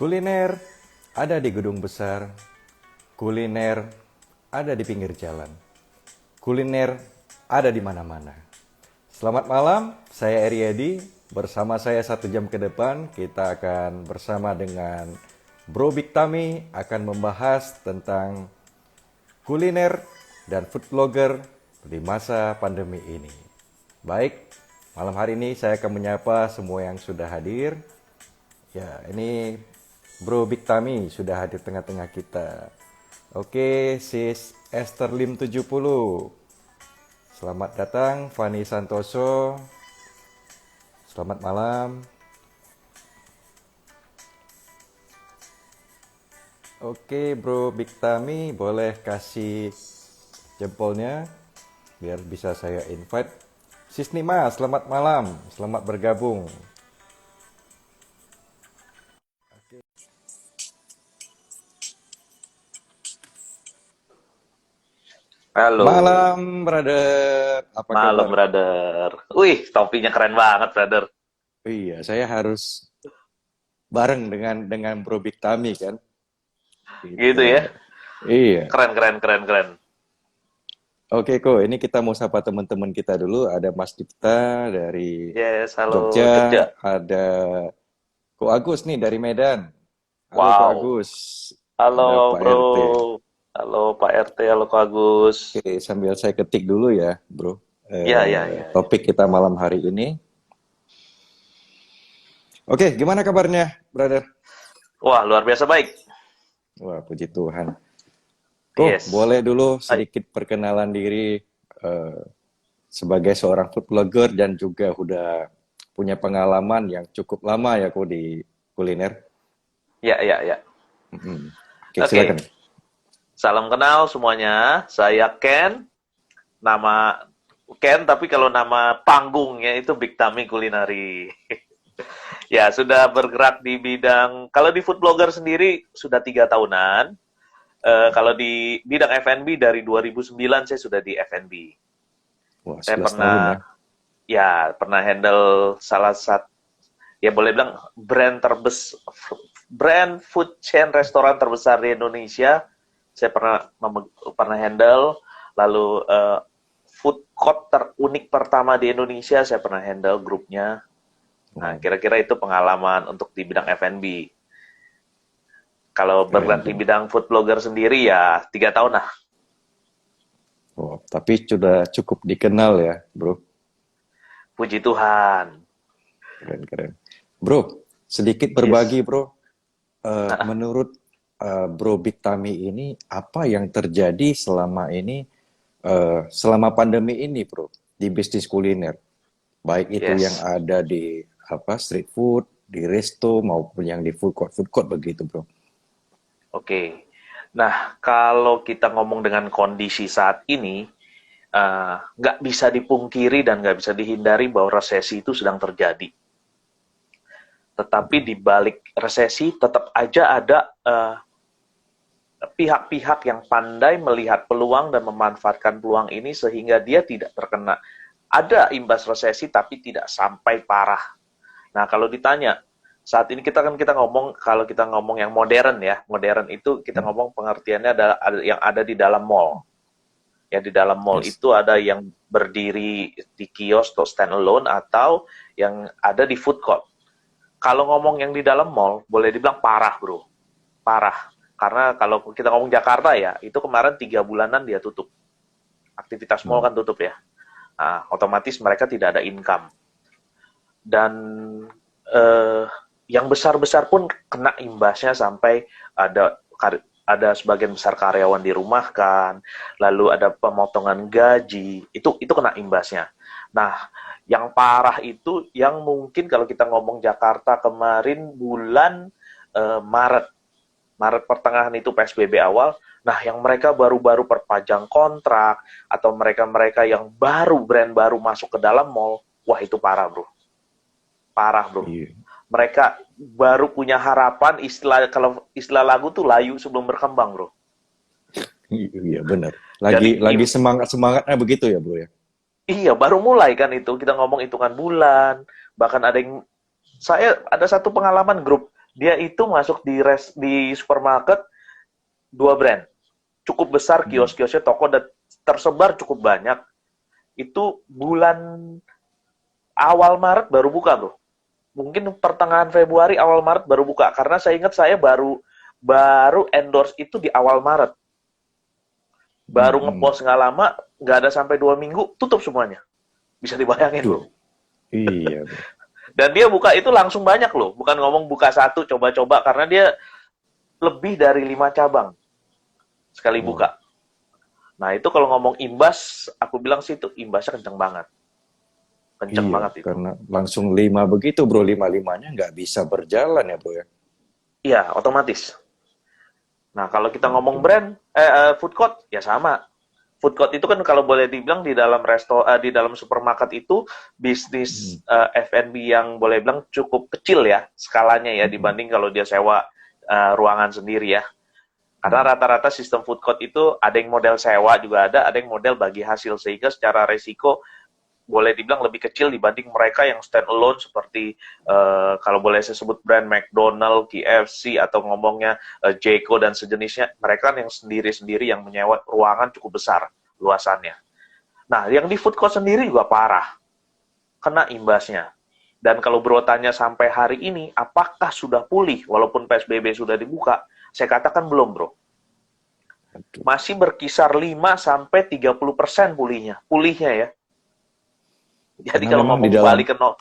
Kuliner ada di gedung besar, kuliner ada di pinggir jalan, kuliner ada di mana-mana. Selamat malam, saya Eri Edi. Bersama saya 1 jam ke depan, kita akan bersama dengan Bro Big Tami akan membahas tentang kuliner dan food blogger di masa pandemi ini. Baik, malam hari ini saya akan menyapa semua yang sudah hadir. Ya, ini Bro Big Tami sudah hadir tengah-tengah kita. Oke, Sis Esther Lim 70. Selamat datang, Fani Santoso. Selamat malam. Oke, Bro Big Tami, boleh kasih jempolnya biar bisa saya invite. Sis Nima, selamat malam. Selamat bergabung. Halo, Malam, brother. Apa malam kabar? brother. Wih, topinya keren banget brother. Iya, saya harus bareng dengan Bro Big Tami kan. Gitu. Gitu ya. Iya. Keren, keren, keren, keren. Oke, kok ini kita mau sapa teman-teman kita dulu. Ada Mas Dipta dari Yes, halo Jogja, Jogja. ada Ko Agus nih dari Medan. Halo Ko Wow. Agus. Ada Halo Pak bro. RT. Halo Pak RT, halo Kak Agus. Oke, sambil saya ketik dulu ya, Bro. Ya, ya, ya, ya. Topik kita malam hari ini. Oke, gimana kabarnya, brother? Wah, luar biasa baik. Wah, puji Tuhan. Kok Yes. boleh dulu Baik. sedikit perkenalan diri eh, sebagai seorang food blogger dan juga udah punya pengalaman yang cukup lama ya kok di kuliner. Ya, ya, ya. Mm-mm. Oke, silakan. Oke. Salam kenal semuanya. Saya Ken. Nama Ken, tapi kalau nama panggungnya itu Big Tami Kulinari. Ya, sudah bergerak di bidang, kalau di food blogger sendiri sudah 3 tahunan. Kalau di bidang F&B dari 2009 saya sudah di F&B. Wah, Saya 11 tahun ya. pernah, ya, pernah handle salah satu, ya boleh bilang brand food chain restoran terbesar di Indonesia. Saya pernah handle, lalu food court terunik pertama di Indonesia saya pernah handle grupnya. Nah, Wow, kira-kira itu pengalaman untuk di bidang F&B. Kalau keren bergerak di tuh. bidang food blogger sendiri ya 3 tahun lah. Oh, tapi sudah cukup dikenal ya, bro. Puji Tuhan. Keren-keren. Bro, sedikit Yes. berbagi, bro. Menurut Bro Big Tami ini, apa yang terjadi selama ini, selama pandemi ini, bro, di bisnis kuliner? Baik itu yang Yes. ada di street food, di resto maupun yang di food court begitu, bro. Oke. Nah, kalau kita ngomong dengan kondisi saat ini, nggak bisa dipungkiri dan nggak bisa dihindari bahwa resesi itu sedang terjadi. Tetapi di balik resesi tetap aja ada pihak-pihak yang pandai melihat peluang dan memanfaatkan peluang ini sehingga dia tidak terkena. Ada imbas resesi tapi tidak sampai parah. Nah, kalau ditanya, saat ini kita ngomong, kalau kita ngomong yang modern ya, modern itu kita Hmm. ngomong pengertiannya adalah yang ada di dalam mall. Ya, di dalam mall Yes. itu ada yang berdiri di kios atau stand alone atau yang ada di food court. Kalau ngomong yang di dalam mall, boleh dibilang parah, bro. Parah. Karena kalau kita ngomong Jakarta ya, itu kemarin 3 bulanan dia tutup. Aktivitas mall Hmm. kan tutup ya. Nah, otomatis mereka tidak ada income. Dan eh, yang besar-besar pun kena imbasnya sampai ada sebagian besar karyawan dirumahkan, lalu ada pemotongan gaji, itu kena imbasnya. Nah, yang parah itu yang mungkin kalau kita ngomong Jakarta kemarin bulan Maret, Maret pertengahan itu PSBB awal. Nah, yang mereka baru-baru perpanjang kontrak atau mereka-mereka yang brand baru masuk ke dalam mall, wah itu parah, bro. Parah, bro. Iya. Mereka baru punya harapan, kalau istilah lagu tuh layu sebelum berkembang, bro. Iya, benar. Jadi Lagi semangatnya begitu ya, bro ya. iya, baru mulai kan itu. Kita ngomong hitungan bulan, bahkan ada yang saya ada satu pengalaman grup Dia itu masuk di supermarket 2 brand. Cukup besar Hmm. kios-kiosnya, toko dan tersebar cukup banyak. Itu bulan awal Maret baru buka, Bro. Mungkin pertengahan Februari, awal Maret baru buka. Karena saya ingat saya baru baru endorse itu di awal Maret. Hmm. Baru Hmm. ngepost nggak lama, nggak ada sampai 2 minggu, tutup semuanya. Bisa dibayangin, Duh, Bro. iya bro. Dan dia buka itu langsung banyak loh. Bukan ngomong buka satu, coba-coba. Karena dia lebih dari 5 cabang sekali Wow. buka. Nah, itu kalau ngomong imbas, aku bilang sih itu imbasnya kenceng banget. Kenceng Iya, banget itu. karena langsung 5 begitu bro, lima-limanya nggak bisa berjalan ya bro ya. Iya, otomatis. Nah, kalau kita ngomong Waduh. brand, food court, ya sama. Food court itu kan kalau boleh dibilang di dalam supermarket itu Hmm. bisnis F&B yang boleh bilang cukup kecil ya skalanya ya Hmm. dibanding kalau dia sewa ruangan sendiri ya. Hmm. Karena rata-rata sistem food court itu ada yang model sewa juga ada yang model bagi hasil sehingga secara resiko boleh dibilang lebih kecil dibanding mereka yang stand alone seperti kalau boleh saya sebut brand McDonald, KFC atau ngomongnya Jeko dan sejenisnya, mereka kan yang sendiri-sendiri yang menyewa ruangan cukup besar luasannya. Nah, yang di food court sendiri juga parah, kena imbasnya. Dan kalau bro tanya sampai hari ini, apakah sudah pulih walaupun PSBB sudah dibuka? Saya katakan belum, bro. Aduh. Masih berkisar 5-30% pulihnya ya. Jadi Karena kalau memang ngomong balik ke nol,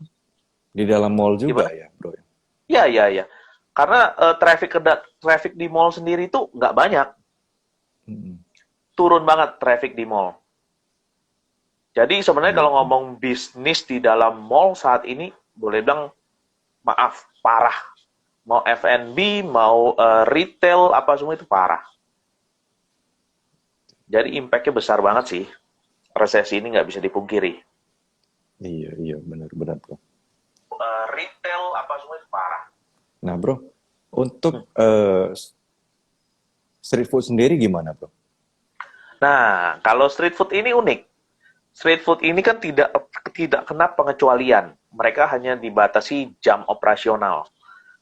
di dalam mall juga gimana? ya bro. Iya, iya, iya. Karena traffic di mall sendiri itu nggak banyak. Hmm. Turun banget traffic di mall. Jadi sebenarnya Iya. kalau ngomong bisnis di dalam mall saat ini, boleh bilang, maaf, parah. Mau F&B, mau retail, apa semua itu parah. Jadi impact-nya besar banget sih. Resesi ini nggak bisa dipungkiri. Iya, iya, benar-benar bro. Retail, apa semua itu parah. Nah bro, untuk Hmm. street food sendiri gimana bro? Nah, kalau street food ini unik. Street food ini kan tidak tidak kena pengecualian. Mereka hanya dibatasi jam operasional.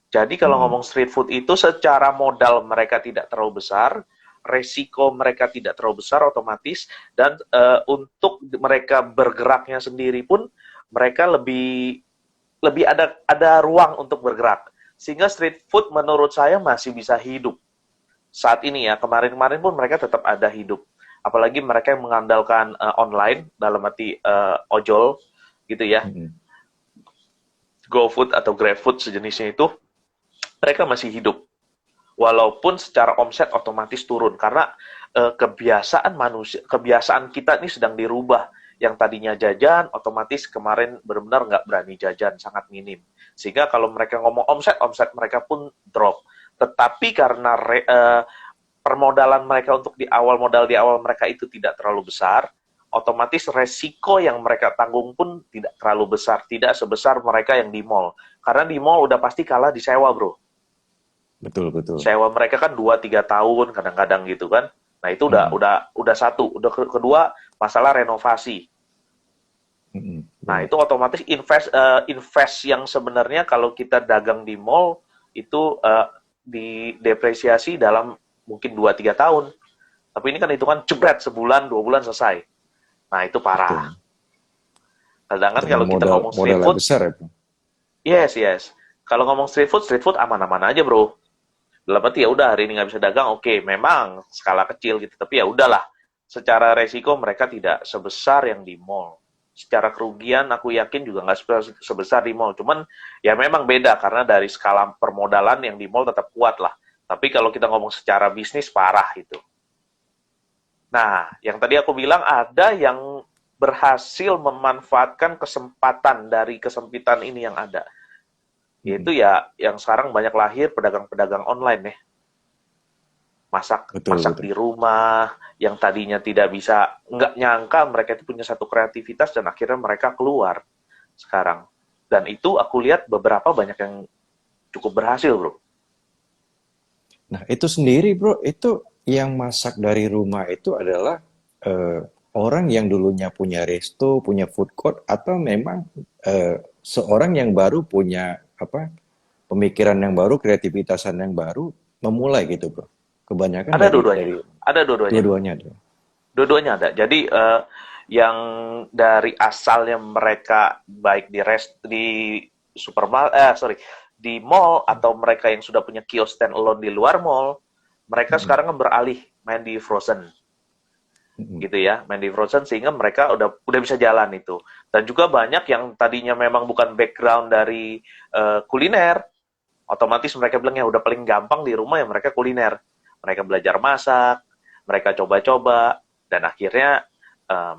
Jadi kalau Hmm. ngomong street food itu secara modal mereka tidak terlalu besar, resiko mereka tidak terlalu besar otomatis, dan untuk mereka bergeraknya sendiri pun mereka lebih lebih ada ruang untuk bergerak. Sehingga street food menurut saya masih bisa hidup saat ini ya. Kemarin-kemarin pun mereka tetap ada hidup. Apalagi mereka yang mengandalkan online dalam arti ojol gitu ya, Hmm. GoFood atau GrabFood sejenisnya itu, mereka masih hidup. Walaupun secara omset otomatis turun karena kebiasaan kita ini sedang dirubah. Yang tadinya jajan, otomatis kemarin benar-benar nggak berani jajan, sangat minim. Sehingga kalau mereka ngomong omset, omset mereka pun drop. Tetapi karena permodalan mereka untuk di awal mereka itu tidak terlalu besar, otomatis resiko yang mereka tanggung pun tidak terlalu besar, tidak sebesar mereka yang di mall. Karena di mall udah pasti kalah di sewa, bro. Betul, betul. Sewa mereka kan 2-3 tahun kadang-kadang gitu kan. Nah, itu udah Hmm. udah satu, udah kedua masalah renovasi. Hmm. Nah, Benar. itu otomatis invest yang sebenarnya kalau kita dagang di mall itu didepresiasi dalam mungkin 2-3 tahun. Tapi ini kan hitungan jebret sebulan, 2 bulan selesai. Nah, itu parah. Betul. Sedangkan Karena kalau kita modal ngomong street modalnya food, besar ya bro. yes, yes. Kalau ngomong street food aman-aman aja, bro. Dalam arti ya udah hari ini nggak bisa dagang, oke, memang skala kecil gitu, tapi ya udahlah. Secara resiko mereka tidak sebesar yang di mall. Secara kerugian aku yakin juga nggak sebesar di mall. Cuman ya memang beda karena dari skala permodalan yang di mall tetap kuat lah. Tapi kalau kita ngomong secara bisnis parah itu. Nah, yang tadi aku bilang ada yang berhasil memanfaatkan kesempatan dari kesempitan ini yang ada. Hmm. Yaitu ya yang sekarang banyak lahir pedagang-pedagang online ya. Masak Betul, masak betul. di rumah, yang tadinya tidak bisa, nggak nyangka mereka itu punya satu kreativitas dan akhirnya mereka keluar sekarang. Dan itu aku lihat beberapa banyak yang cukup berhasil, bro. Nah, itu sendiri, Bro, itu yang masak dari rumah itu adalah eh, orang yang dulunya punya resto, punya food court, atau memang seorang yang baru punya apa? pemikiran yang baru, kreativitasan yang baru memulai gitu bro. Kebanyakan Ada dari dua-duanya. Ada dua-duanya. dua-duanya ada. Dua-duanya ada. Jadi yang dari asalnya mereka baik di di mall atau mereka yang sudah punya kios stand alone di luar mall, mereka Mm-mm. sekarang beralih main di Frozen. Mm-mm. Gitu ya, main di Frozen sehingga mereka udah bisa jalan itu. Dan juga banyak yang tadinya memang bukan background dari kuliner, otomatis mereka bilang ya udah paling gampang di rumah ya mereka kuliner. Mereka belajar masak, mereka coba-coba, dan akhirnya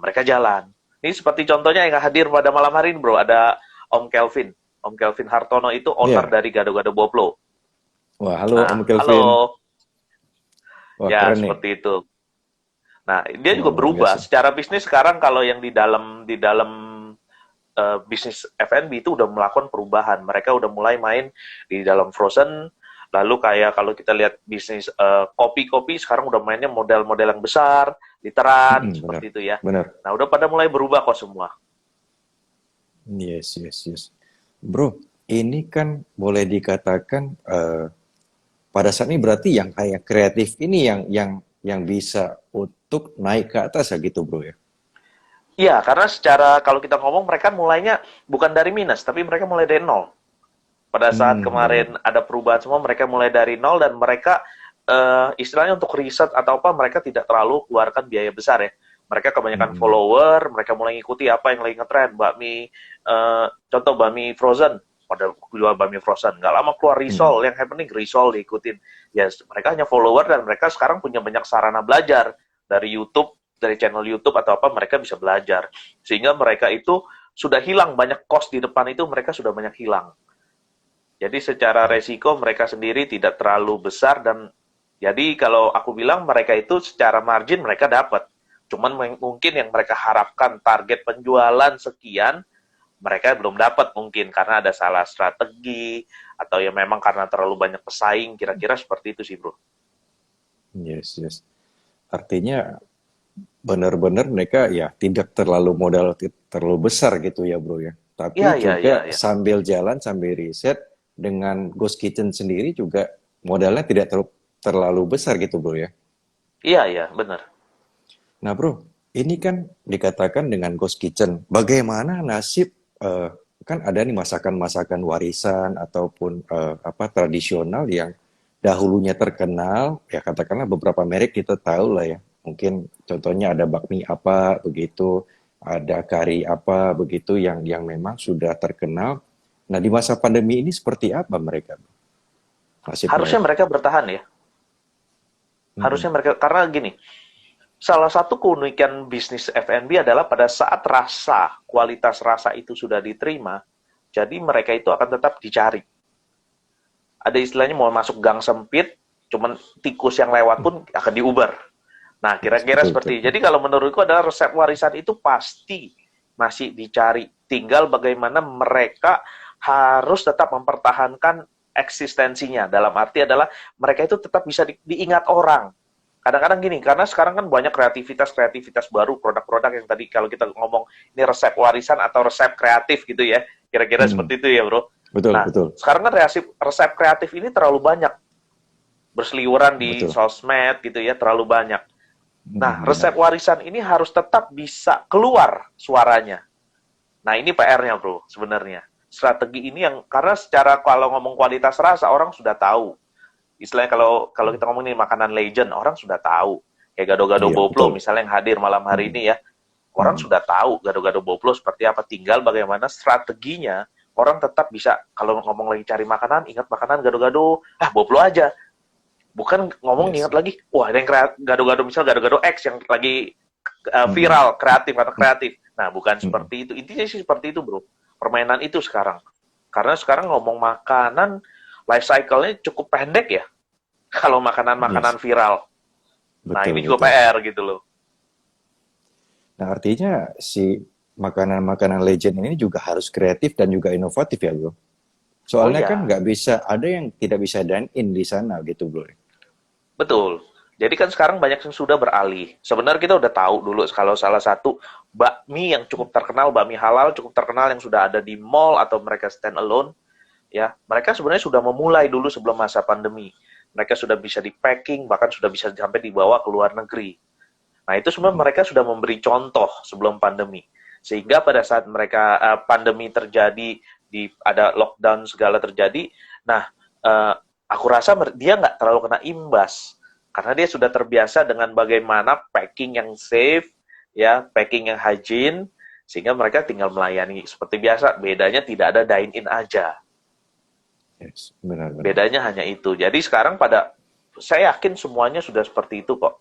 mereka jalan. Ini seperti contohnya yang hadir pada malam hari ini bro, ada Om Kelvin. Om Kelvin Hartono itu owner Iya. dari Gado-Gado Boplo. Wah, halo Om Nah, Kelvin. halo. Wah, Ya, keren nih. seperti itu. Nah, dia Wah, juga luar berubah. biasa. Secara bisnis sekarang kalau yang di dalam bisnis F&B itu udah melakukan perubahan. Mereka udah mulai main di dalam Frozen. Lalu kayak kalau kita lihat bisnis kopi-kopi sekarang udah mainnya model-model yang besar, literan Benar. seperti itu ya. Benar. Nah, udah pada mulai berubah kok semua. Yes, yes, yes. Bro, ini kan boleh dikatakan pada saat ini berarti yang kayak kreatif ini yang bisa untuk naik ke atas ya gitu, bro ya. Iya, karena secara kalau kita ngomong mereka mulainya bukan dari minus, tapi mereka mulai dari nol. Pada saat Benar. kemarin ada perubahan semua, mereka mulai dari nol dan mereka istilahnya untuk riset atau apa mereka tidak terlalu keluarkan biaya besar ya. Mereka kebanyakan Mm-mm. follower, mereka mulai ngikuti apa yang lagi ngetren, contoh bakmi frozen, pada jual bakmi frozen, nggak lama keluar Mm-mm. risol, yang happening risol diikutin. Ya, mereka hanya follower dan mereka sekarang punya banyak sarana belajar dari YouTube, dari channel YouTube atau apa mereka bisa belajar. Sehingga mereka itu sudah hilang banyak cost di depan itu mereka sudah banyak hilang. Jadi secara resiko mereka sendiri tidak terlalu besar dan jadi kalau aku bilang mereka itu secara margin mereka dapat. Cuman mungkin yang mereka harapkan target penjualan sekian mereka belum dapat mungkin karena ada salah strategi atau ya memang karena terlalu banyak pesaing kira-kira seperti itu sih bro. Yes, yes. Artinya benar-benar mereka ya tidak terlalu modal terlalu besar gitu ya, bro ya. Iya Tapi iya iya juga iya. sambil jalan, sambil riset dengan Ghost Kitchen sendiri juga modalnya tidak terlalu besar gitu, bro ya. Iya iya benar. Nah, bro, ini kan dikatakan dengan Ghost Kitchen. Bagaimana nasib kan ada nih masakan-masakan warisan ataupun apa tradisional yang dahulunya terkenal, ya katakanlah beberapa merek kita tahu lah ya. Mungkin contohnya ada bakmi apa begitu, ada kari apa begitu yang memang sudah terkenal. Nah, di masa pandemi ini seperti apa mereka? Nasib Harusnya mereka. mereka bertahan ya. Mm-mm. Harusnya mereka karena gini, salah satu keunikan bisnis F&B adalah pada saat kualitas rasa itu sudah diterima, jadi mereka itu akan tetap dicari. Ada istilahnya mau masuk gang sempit, cuman tikus yang lewat pun akan diuber. Nah, Yes, kira-kira betul, seperti betul. itu. Jadi kalau menurutku adalah resep warisan itu pasti masih dicari. Tinggal bagaimana mereka harus tetap mempertahankan eksistensinya. Dalam arti adalah mereka itu tetap bisa diingat orang. Kadang-kadang gini, karena sekarang kan banyak kreativitas baru, produk-produk yang tadi kalau kita ngomong ini resep warisan atau resep kreatif gitu ya, kira-kira Mm-mm. seperti itu ya bro. Betul, Nah, betul, sekarang kan resep kreatif ini terlalu banyak, berseliweran di betul. sosmed gitu ya, terlalu banyak. Nah, resep Benar. warisan ini harus tetap bisa keluar suaranya. Nah, ini PR-nya bro, sebenarnya. Strategi ini yang, karena secara kalau ngomong kualitas rasa, orang sudah tahu istilahnya kalau kalau kita ngomongin makanan legend orang sudah tahu kayak gado-gado Iya, boplo betul. misalnya yang hadir malam hari Mm-mm. ini ya orang Mm-mm. sudah tahu gado-gado boplo seperti apa tinggal bagaimana strateginya orang tetap bisa kalau ngomong lagi cari makanan ingat makanan gado-gado boplo aja bukan ngomong Yes. ingat lagi wah ada yang gado-gado misal gado-gado X yang lagi Mm-mm. viral kreatif atau kreatif nah bukan Mm-mm. seperti itu intinya sih seperti itu bro permainan itu sekarang karena sekarang ngomong makanan life cycle-nya cukup pendek ya kalau Yes. makanan-makanan viral. Nah, Betul, ini juga betul. PR gitu loh. Nah, artinya si makanan-makanan legend ini juga harus kreatif dan juga inovatif ya, bro. Oh Soalnya kan iya, nggak bisa, ada yang tidak bisa dine in di sana gitu, bro. betul. Jadi kan sekarang banyak yang sudah beralih. Sebenarnya kita udah tahu dulu kalau salah satu bakmi yang cukup terkenal, bakmi halal cukup terkenal yang sudah ada di mall atau mereka stand alone, ya mereka sebenarnya sudah memulai dulu sebelum masa pandemi. Mereka sudah bisa di packing, bahkan sudah bisa sampai dibawa ke luar negeri. Nah, itu sebenarnya mereka sudah memberi contoh sebelum pandemi. Sehingga pada saat mereka pandemi terjadi, ada lockdown segala terjadi, nah aku rasa dia nggak terlalu kena imbas. Karena dia sudah terbiasa dengan bagaimana packing yang safe, ya, packing yang hygiene, sehingga mereka tinggal melayani seperti biasa. Bedanya tidak ada dine-in aja. Yes, benar-benar. Bedanya hanya itu. Jadi sekarang saya yakin semuanya sudah seperti itu kok.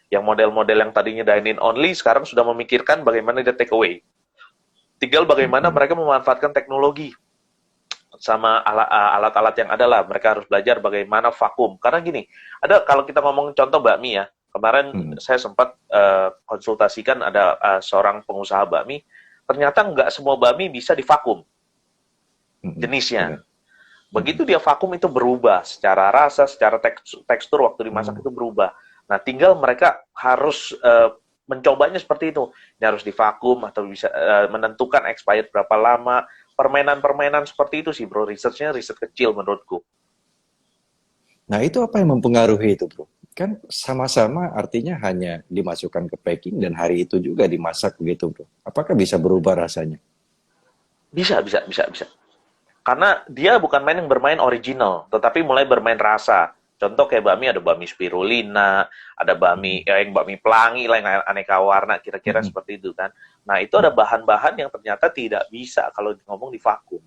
Yang model-model yang tadinya dine-in only, sekarang sudah memikirkan bagaimana dia take away. Tinggal bagaimana mereka memanfaatkan teknologi sama alat-alat yang ada lah. Mereka harus belajar bagaimana vakum. Karena gini, kalau kita ngomong contoh bakmi ya, kemarin saya sempat konsultasikan ada seorang pengusaha bakmi, ternyata nggak semua bakmi bisa divakum jenisnya. Begitu dia vakum itu berubah secara rasa, secara tekstur waktu dimasak itu berubah. Nah, tinggal mereka harus mencobanya seperti itu. Ini harus divakum atau bisa menentukan expired berapa lama. Permainan-permainan seperti itu sih, bro. Riset kecil menurutku. Nah, itu apa yang mempengaruhi itu, bro? Kan sama-sama artinya hanya dimasukkan ke packing dan hari itu juga dimasak begitu, bro. Apakah bisa berubah rasanya? Bisa. Karena dia bukan yang bermain original, tetapi mulai bermain rasa. Contoh kayak bakmi, ada bakmi spirulina, ada bakmi yang bakmi pelangi lah, yang aneka warna, kira-kira seperti itu kan. Nah, itu ada bahan-bahan yang ternyata tidak bisa kalau ngomong di vakum.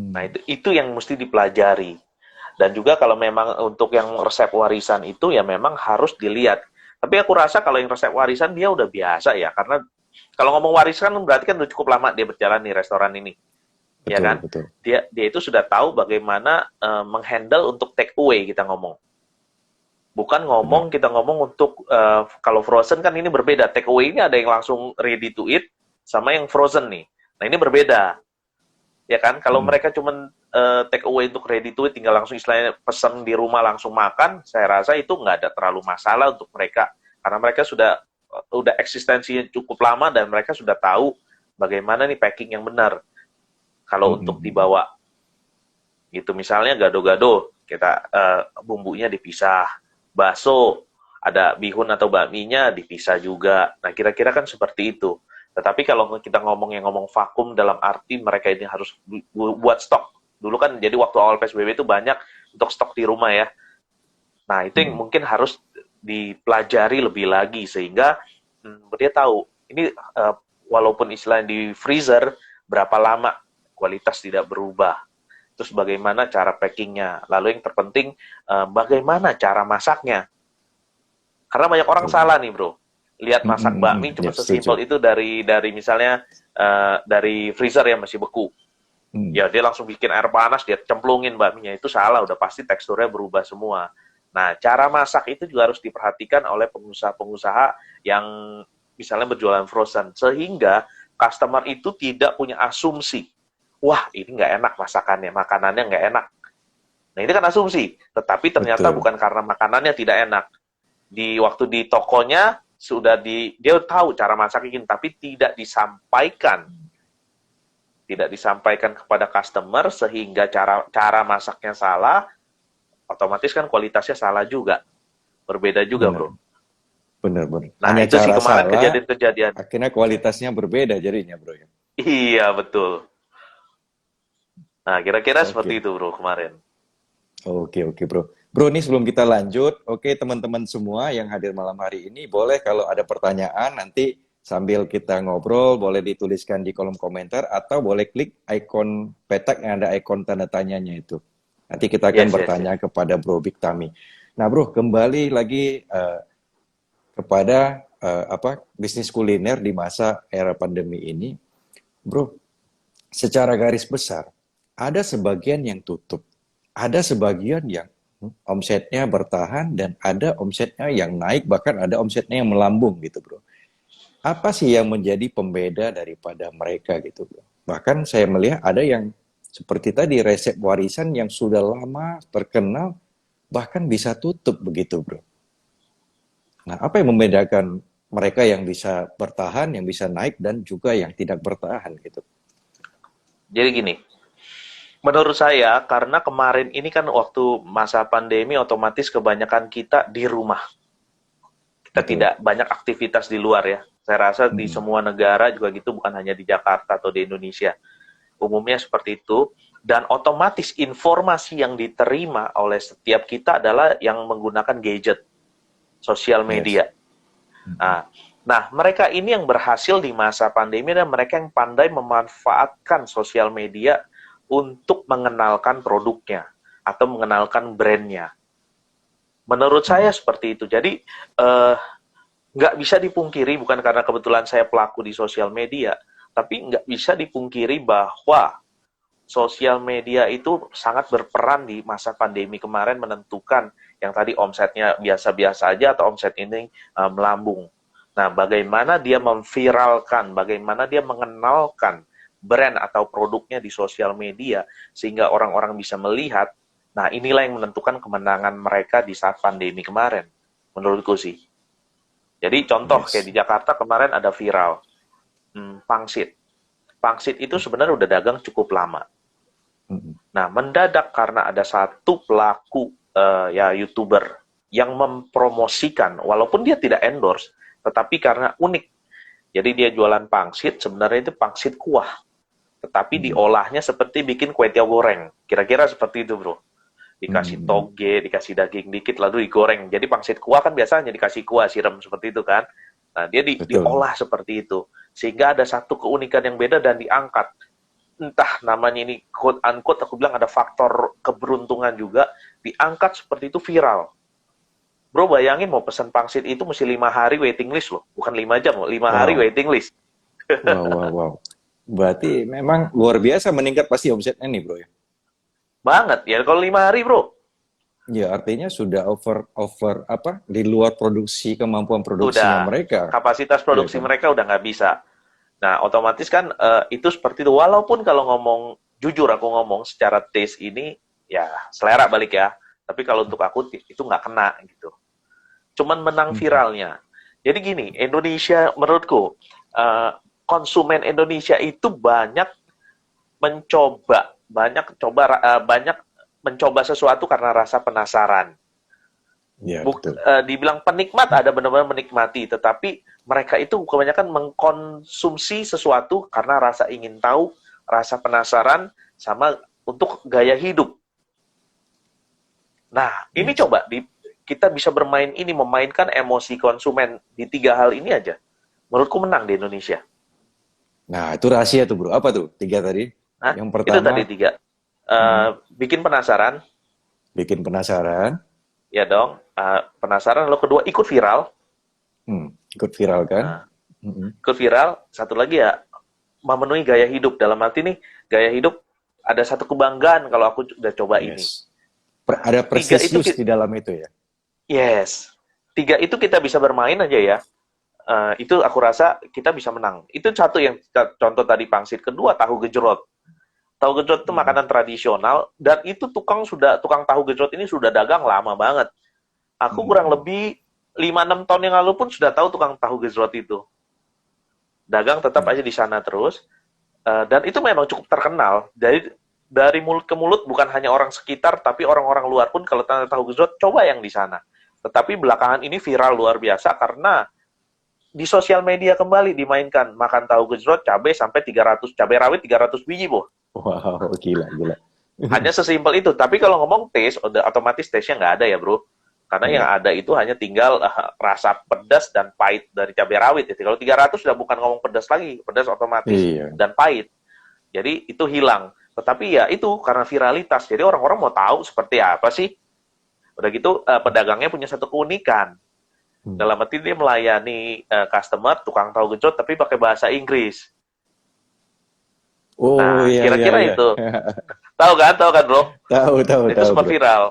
Nah, itu yang mesti dipelajari. Dan juga kalau memang untuk yang resep warisan itu ya memang harus dilihat. Tapi aku rasa kalau yang resep warisan dia udah biasa ya, karena kalau ngomong warisan berarti kan udah cukup lama dia berjalan di restoran ini. Betul, Ya kan? Betul. Dia itu sudah tahu bagaimana menghandle untuk take away kita ngomong. Bukan kita ngomong untuk kalau frozen kan ini berbeda. Take away ini ada yang langsung ready to eat sama yang frozen nih. Nah, ini berbeda. Ya kan? Kalau mereka cuman take away untuk ready to eat, tinggal langsung istilahnya pesan di rumah langsung makan, saya rasa itu nggak ada terlalu masalah untuk mereka. Karena mereka udah eksistensinya cukup lama dan mereka sudah tahu bagaimana nih packing yang benar. Kalau untuk dibawa gitu, misalnya gado-gado kita bumbunya dipisah, bakso ada bihun atau bakminya dipisah juga. Nah, kira-kira kan seperti itu. Tetapi kalau kita ngomong vakum dalam arti mereka ini harus buat stok. Dulu kan jadi waktu awal PSBB itu banyak untuk stok di rumah ya. Nah, itu yang mungkin harus dipelajari lebih lagi sehingga dia tahu ini walaupun istilahnya di freezer berapa lama kualitas tidak berubah. Terus bagaimana cara packingnya. Lalu yang terpenting bagaimana cara masaknya. Karena banyak orang salah nih, bro. Lihat masak bakmi cuma sesimpel itu dari misalnya dari freezer yang masih beku. Ya dia langsung bikin air panas, dia cemplungin bakminya. Itu salah, udah pasti teksturnya berubah semua. Nah, cara masak itu juga harus diperhatikan oleh pengusaha-pengusaha yang misalnya berjualan frozen. Sehingga customer itu tidak punya asumsi. Wah, ini nggak enak masakannya, makanannya nggak enak. Nah, ini kan asumsi. Tetapi ternyata bukan karena makanannya tidak enak. Waktu di tokonya, dia tahu cara masaknya, tapi tidak disampaikan. Tidak disampaikan kepada customer, sehingga cara masaknya salah, otomatis kan kualitasnya salah juga. Berbeda juga, bro. Benar. Nah, hanya itu sih kemarin kejadian-kejadian. Akhirnya kualitasnya berbeda jadinya, bro. Iya, betul. Nah, kira-kira seperti itu, bro, kemarin. Oke, bro. Bro, ini sebelum kita lanjut, teman-teman semua yang hadir malam hari ini, boleh kalau ada pertanyaan nanti sambil kita ngobrol, boleh dituliskan di kolom komentar atau boleh klik ikon petak yang ada ikon tanda tanyanya itu. Nanti kita akan bertanya kepada Bro Biktami. Nah, bro, kembali lagi kepada bisnis kuliner di masa era pandemi ini. Bro, secara garis besar, ada sebagian yang tutup, ada sebagian yang omsetnya bertahan, dan ada omsetnya yang naik, bahkan ada omsetnya yang melambung gitu, bro. Apa sih yang menjadi pembeda daripada mereka gitu, bro? Bahkan saya melihat ada yang seperti tadi resep warisan yang sudah lama terkenal, bahkan bisa tutup begitu, bro. Nah, apa yang membedakan mereka yang bisa bertahan, yang bisa naik, dan juga yang tidak bertahan gitu? Jadi gini, Menurut saya, karena kemarin ini kan waktu masa pandemi, otomatis kebanyakan kita di rumah. Kita Betul. tidak banyak aktivitas di luar ya. Saya rasa di Mm-mm. semua negara juga gitu, bukan hanya di Jakarta atau di Indonesia. Umumnya seperti itu. Dan otomatis informasi yang diterima oleh setiap kita adalah yang menggunakan gadget, sosial Yes. media. Nah, mereka ini yang berhasil di masa pandemi dan mereka yang pandai memanfaatkan sosial media untuk mengenalkan produknya atau mengenalkan brandnya. Menurut saya Mm-mm. seperti itu. Jadi, nggak bisa dipungkiri, bukan karena kebetulan saya pelaku di sosial media, tapi nggak bisa dipungkiri bahwa sosial media itu sangat berperan di masa pandemi kemarin menentukan yang tadi omsetnya biasa-biasa aja atau omset ini melambung. Nah, bagaimana dia memviralkan, bagaimana dia mengenalkan brand atau produknya di sosial media sehingga orang-orang bisa melihat. Nah, inilah yang menentukan kemenangan mereka di saat pandemi kemarin, menurutku sih. Jadi contoh kayak Yes. di Jakarta kemarin ada viral pangsit. Pangsit itu sebenarnya udah dagang cukup lama. Mm-mm. Nah, mendadak karena ada satu pelaku ya YouTuber yang mempromosikan, walaupun dia tidak endorse, tetapi karena unik. Jadi dia jualan pangsit, sebenarnya itu pangsit kuah, tetapi Mm-mm. diolahnya seperti bikin kue tiaw goreng. Kira-kira seperti itu, bro. Dikasih Mm-mm. toge, dikasih daging dikit, lalu digoreng. Jadi pangsit kuah kan biasanya dikasih kuah, siram seperti itu kan. Nah, dia Betul. diolah seperti itu. Sehingga ada satu keunikan yang beda dan diangkat. Entah namanya ini quote unquote, aku bilang ada faktor keberuntungan juga, diangkat seperti itu viral. Bro, bayangin mau pesan pangsit itu mesti 5 hari waiting list loh. Bukan 5 jam loh, 5 hari Wow. waiting list. Wow, wow, wow. Berarti memang luar biasa meningkat pasti omsetnya nih, bro ya. Banget ya, kalau 5 hari bro. Ya, artinya sudah over apa di luar produksi kemampuan produksinya Udah, mereka. kapasitas Iya produksi kan? mereka udah nggak bisa. Nah, otomatis kan itu seperti itu. Walaupun kalau ngomong, jujur aku ngomong secara taste ini, ya selera balik ya. Tapi kalau untuk aku itu nggak kena gitu. Cuman menang Mhm. viralnya. Jadi gini, Indonesia menurutku, eh, konsumen Indonesia itu banyak mencoba sesuatu karena rasa penasaran. Ya, betul. Dibilang penikmat ada benar-benar menikmati, tetapi mereka itu kebanyakan mengkonsumsi sesuatu karena rasa ingin tahu, rasa penasaran, sama untuk gaya hidup. Nah, ini Yes. coba kita bisa bermain ini, memainkan emosi konsumen di 3 hal ini aja. Menurutku menang di Indonesia. Nah, itu rahasia tuh, bro. Apa tuh? Tiga tadi. Nah, Yang itu tadi pertama, 3. mhm, Bikin penasaran, bikin penasaran. ya dong. Penasaran, lalu kedua ikut viral. Ikut viral kan? Nah, Mhm. ikut viral, satu lagi ya, memenuhi gaya hidup. Dalam arti nih, gaya hidup ada satu kebanggaan kalau aku udah coba ini. Yes. Ada Tiga itu, presisius di dalam itu ya. yes. 3 itu kita bisa bermain aja ya. Itu aku rasa kita bisa menang. Itu satu yang contoh tadi pangsit. Kedua, tahu gejrot. Tahu gejrot itu Mhm. makanan tradisional dan itu tukang tahu gejrot ini sudah dagang lama banget. Aku kurang Mhm. lebih 5-6 tahun yang lalu pun sudah tahu tukang tahu gejrot itu. Dagang tetap Ya. aja di sana terus. Dan itu memang cukup terkenal. Dari mulut ke mulut bukan hanya orang sekitar tapi orang-orang luar pun kalau tahu gejrot coba yang di sana. Tetapi belakangan ini viral luar biasa karena di sosial media kembali dimainkan makan tahu gejrot cabai sampai 300 cabai rawit 300 biji, boh. Wow, gila, gila. Hanya sesimpel itu. Tapi kalau ngomong taste, udah otomatis taste-nya nggak ada ya, bro. Karena yang Iya. ada itu hanya tinggal rasa pedas dan pahit dari cabai rawit. Jadi kalau 300 sudah bukan ngomong pedas lagi, pedas otomatis Iya. dan pahit. Jadi itu hilang. Tetapi ya itu karena viralitas. Jadi orang-orang mau tahu seperti apa sih. Udah gitu pedagangnya punya satu keunikan. Hmm. Dalam arti dia melayani customer, tukang tahu gejrot, tapi pakai bahasa Inggris. Oh, Nah, iya, iya, kira-kira iya. itu. Tahu kan, bro? Tahu, tahu, Itu tahu, sempat bro. viral.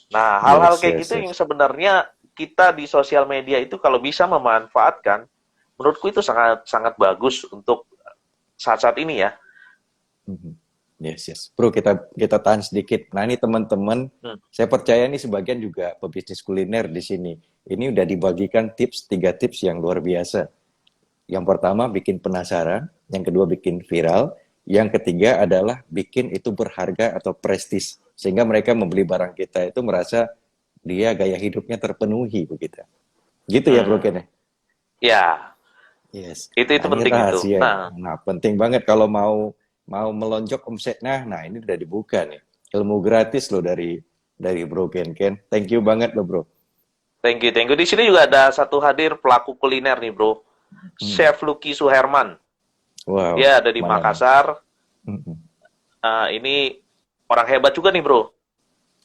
Nah, hal-hal Yes, kayak yes, gitu yang yes. sebenarnya kita di sosial media itu kalau bisa memanfaatkan, menurutku itu sangat sangat bagus untuk saat-saat ini ya. Mhm. Yes, yes. Bro, kita tahan sedikit. Nah, ini teman-teman, Hmm. saya percaya ini sebagian juga pebisnis kuliner di sini. Ini udah dibagikan tiga tips yang luar biasa. Yang pertama bikin penasaran, yang kedua bikin viral, Yang ketiga adalah bikin itu berharga atau prestis, sehingga mereka membeli barang kita itu merasa dia gaya hidupnya terpenuhi begitu. Gitu ya Bro Hmm. Ken ya? Ya, Yes. itu Nah, ini penting itu. rahasia ini. Nah, Nah, penting banget kalau mau melonjak omsetnya. Nah, ini udah dibuka nih. Ilmu gratis loh dari Bro Ken. Thank you banget loh, Bro. thank you, thank you. Di sini juga ada satu hadir pelaku kuliner nih, Bro. Hmm. Chef Lucky Suherman. Wow, Dia ada di mana nih? Makassar. Hmm. Ini orang hebat juga nih, Bro.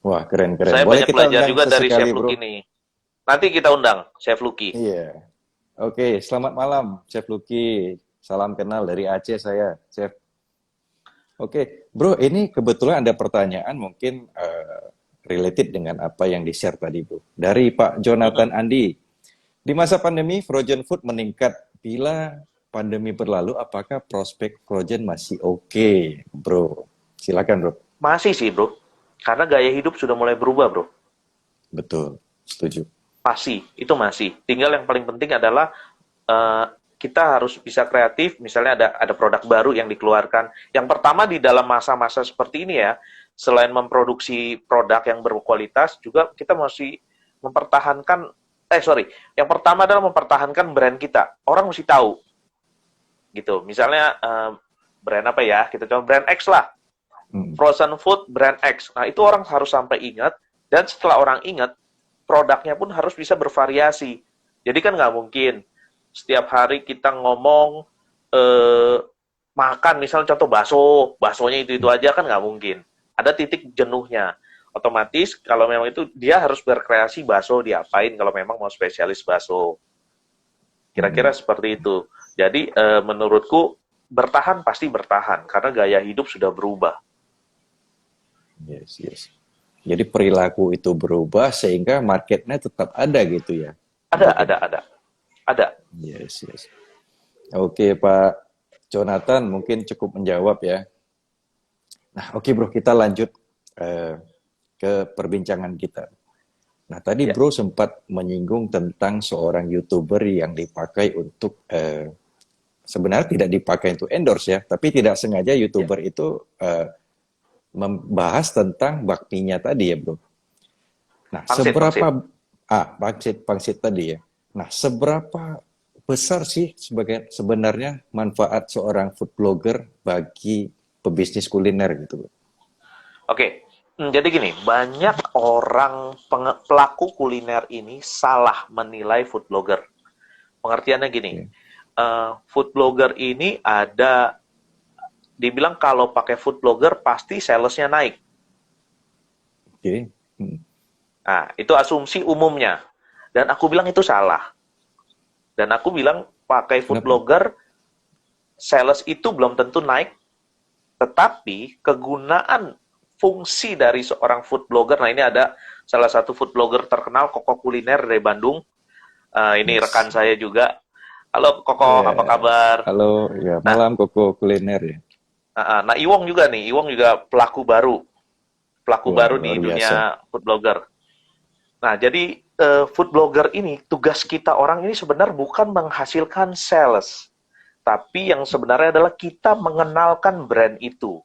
Wah, keren-keren. Saya Boleh banyak kita belajar undang juga dari sesekali, Chef Bro? Lucky nih. Nanti kita undang Chef Lucky. Iya. Oke, selamat malam, Chef Lucky. Salam kenal dari Aceh saya, Chef. Oke, Bro, ini kebetulan ada pertanyaan mungkin related dengan apa yang di-share tadi, Bro. Dari Pak Mm-mm. Jonathan Andi. Di masa pandemi, frozen food meningkat. Bila pandemi berlalu, apakah prospek frozen masih oke, Bro? Silakan, Bro. Masih sih, Bro. Karena gaya hidup sudah mulai berubah, Bro. Betul, setuju. Masih, itu masih. Tinggal yang paling penting adalah eh, kita harus bisa kreatif. Misalnya ada produk baru yang dikeluarkan. Yang pertama di dalam masa-masa seperti ini ya, selain memproduksi produk yang berkualitas, juga kita masih mempertahankan. Yang pertama adalah mempertahankan brand kita. Orang mesti tahu, gitu. Misalnya brand apa ya? Kita coba brand X lah. Mm, Frozen food brand X. Nah, itu orang harus sampai ingat. Dan setelah orang ingat, produknya pun harus bisa bervariasi. Jadi kan nggak mungkin setiap hari kita ngomong makan, misalnya contoh baksonya itu mm, aja kan nggak mungkin. Ada titik jenuhnya. Otomatis kalau memang itu dia harus berkreasi bakso diapain kalau memang mau spesialis bakso. Kira-kira mm. seperti itu. Jadi menurutku bertahan pasti bertahan karena gaya hidup sudah berubah. Yes, yes. Jadi perilaku itu berubah sehingga marketnya tetap ada gitu ya, Ada, Bro Ken. ada, ada, ada. Yes, yes. Oke, Pak Jonathan mungkin cukup menjawab ya. Nah, oke Bro, kita lanjut eh, ke perbincangan kita. Nah, tadi Ya, Bro sempat menyinggung tentang seorang YouTuber yang dipakai untuk sebenarnya tidak dipakai untuk endorse ya, tapi tidak sengaja ya. YouTuber itu membahas tentang bakminya tadi ya, Bro. Nah, Pangsit, pangsit. pangsit tadi ya. Nah, seberapa besar sih sebenarnya manfaat seorang food blogger bagi pebisnis kuliner gitu, Bro? Oke, jadi gini, banyak orang pelaku kuliner ini salah menilai food blogger. Pengertiannya gini, Oke. food blogger ini dibilang kalau pakai food blogger pasti salesnya naik. Oke. Hmm. Nah, itu asumsi umumnya. Dan aku bilang itu salah. Dan aku bilang pakai food Kenapa? blogger, sales itu belum tentu naik, tetapi kegunaan fungsi dari seorang food blogger, nah ini ada salah satu food blogger terkenal, Koko Kuliner dari Bandung. Ini rekan Yes. saya juga. Halo Koko, apa Ya. kabar? Halo, ya Nah, malam Koko Kuliner ya. nah Iwong juga nih, Iwong juga pelaku Wah, baru luar di biasa. dunia food blogger. Nah, jadi food blogger ini, tugas kita orang ini sebenarnya bukan menghasilkan sales, tapi yang sebenarnya adalah kita mengenalkan brand itu.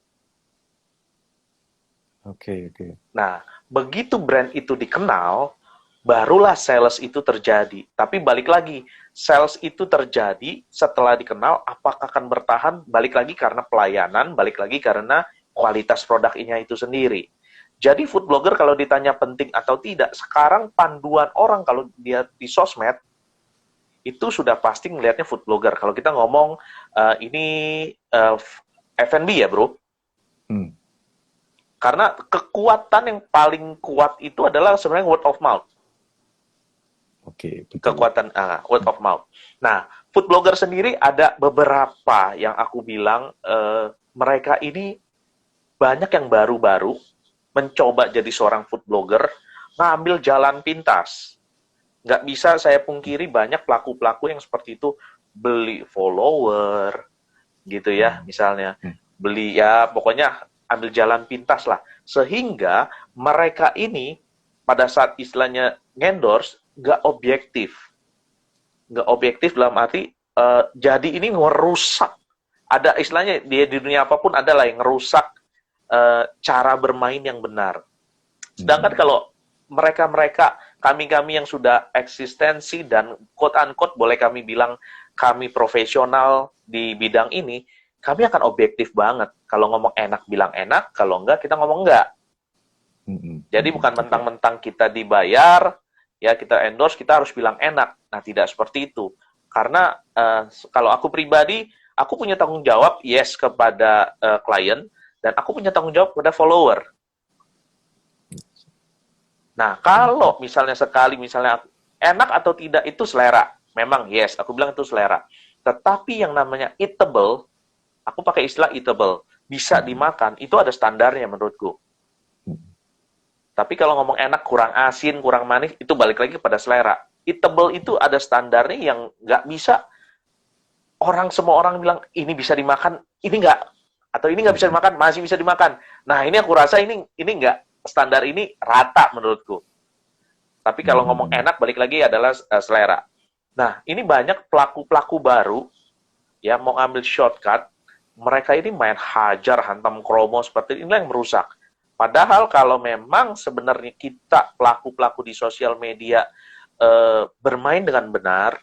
Oke, oke. Nah, begitu brand itu dikenal, barulah sales itu terjadi. Tapi balik lagi, sales itu terjadi setelah dikenal, apakah akan bertahan? Balik lagi karena pelayanan, balik lagi karena kualitas produknya itu sendiri. Jadi food blogger kalau ditanya penting atau tidak, sekarang panduan orang kalau dia di sosmed, itu sudah pasti ngelihatnya food blogger. Kalau kita ngomong, ini F&B ya bro, Hmm, karena kekuatan yang paling kuat itu adalah sebenarnya word of mouth. oke, betul. Kekuatan word of mouth. Nah, food blogger sendiri ada beberapa yang aku bilang mereka ini banyak yang baru-baru mencoba jadi seorang food blogger, ngambil jalan pintas. Nggak bisa saya pungkiri banyak pelaku-pelaku yang seperti itu beli follower, gitu ya, Hmm, misalnya. hmm, Beli ya, pokoknya ambil jalan pintas lah. Sehingga mereka ini pada saat istilahnya ngendorse, nggak objektif. Nggak objektif dalam arti, jadi ini merusak Ada istilahnya di dunia apapun ada lah yang ngerusak cara bermain yang benar. Sedangkan kalau mereka-mereka, kami-kami yang sudah eksistensi dan quote-unquote boleh kami bilang kami profesional di bidang ini, kami akan objektif banget. Kalau ngomong enak, bilang enak. Kalau enggak, kita ngomong enggak. Jadi bukan mentang-mentang kita dibayar, ya kita endorse, kita harus bilang enak. Nah, tidak seperti itu. Karena kalau aku pribadi, aku punya tanggung jawab, yes, kepada klien, dan aku punya tanggung jawab kepada follower. Nah, kalau misalnya sekali, misalnya enak atau tidak, itu selera. Memang, yes, aku bilang itu selera. Tetapi yang namanya eatable, aku pakai istilah eatable, bisa dimakan, itu ada standarnya menurutku. Tapi kalau ngomong enak, kurang asin, kurang manis, itu balik lagi pada selera. Eatable itu ada standarnya yang nggak bisa, semua orang bilang, ini bisa dimakan, ini nggak. Atau ini nggak bisa dimakan, masih bisa dimakan. Nah, ini aku rasa ini nggak, standar ini rata menurutku. Tapi kalau ngomong enak, balik lagi adalah selera. Nah, ini banyak pelaku-pelaku baru, ya mau ambil shortcut, mereka ini main hajar, hantam kromo, seperti inilah yang merusak. Padahal kalau memang sebenarnya kita, pelaku-pelaku di sosial media, bermain dengan benar,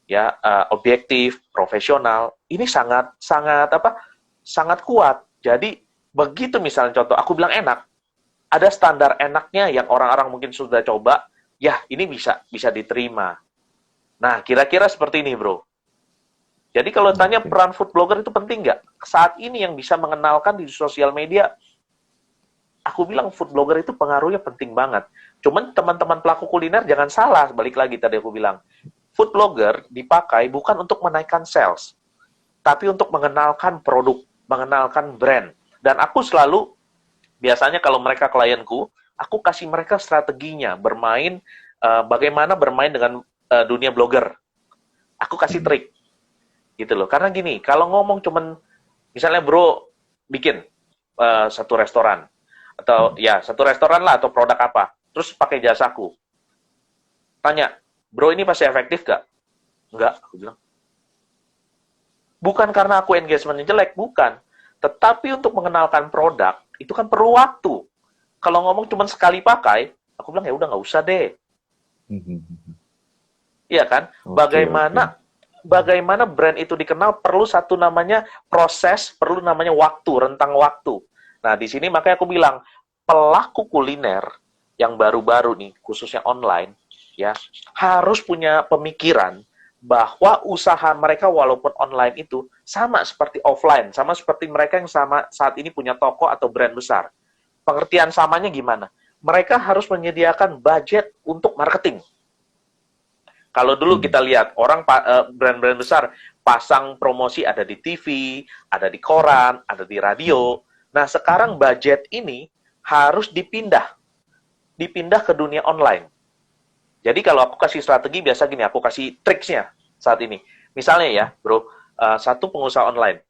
ya objektif, profesional, ini sangat kuat. Jadi begitu misalnya contoh, aku bilang enak, ada standar enaknya yang orang-orang mungkin sudah coba, ya ini bisa diterima. Nah, kira-kira seperti ini, bro. Jadi kalau tanya peran food blogger itu penting nggak? Saat ini yang bisa mengenalkan di sosial media, aku bilang food blogger itu pengaruhnya penting banget. Cuman teman-teman pelaku kuliner jangan salah, balik lagi tadi aku bilang. Food blogger dipakai bukan untuk menaikkan sales, tapi untuk mengenalkan produk, mengenalkan brand. Dan aku selalu, biasanya kalau mereka klienku, aku kasih mereka strateginya, bagaimana bermain dengan dunia blogger. Aku kasih trik. Gitu loh. Karena gini, kalau ngomong cuman, misalnya bro, bikin satu restoran, atau ya satu restoran lah, atau produk apa, terus pakai jasaku. Tanya, bro ini pasti efektif gak? Enggak, aku bilang. Bukan karena aku engagementnya jelek, bukan. Tetapi untuk mengenalkan produk, itu kan perlu waktu. Kalau ngomong cuma sekali pakai, aku bilang ya udah nggak usah deh. Iya kan? Bagaimana brand itu dikenal perlu satu namanya proses, perlu namanya waktu, rentang waktu. Nah, di sini makanya aku bilang, pelaku kuliner yang baru-baru nih, khususnya online, ya, harus punya pemikiran bahwa usaha mereka walaupun online itu sama seperti offline, sama seperti mereka yang sama saat ini punya toko atau brand besar. Pengertian samanya gimana? Mereka harus menyediakan budget untuk marketing. Kalau dulu kita lihat orang brand-brand besar pasang promosi ada di TV, ada di koran, ada di radio. Nah, sekarang budget ini harus dipindah ke dunia online. Jadi kalau aku kasih strategi biasa gini, aku kasih triksnya saat ini. Misalnya ya, bro, satu pengusaha online,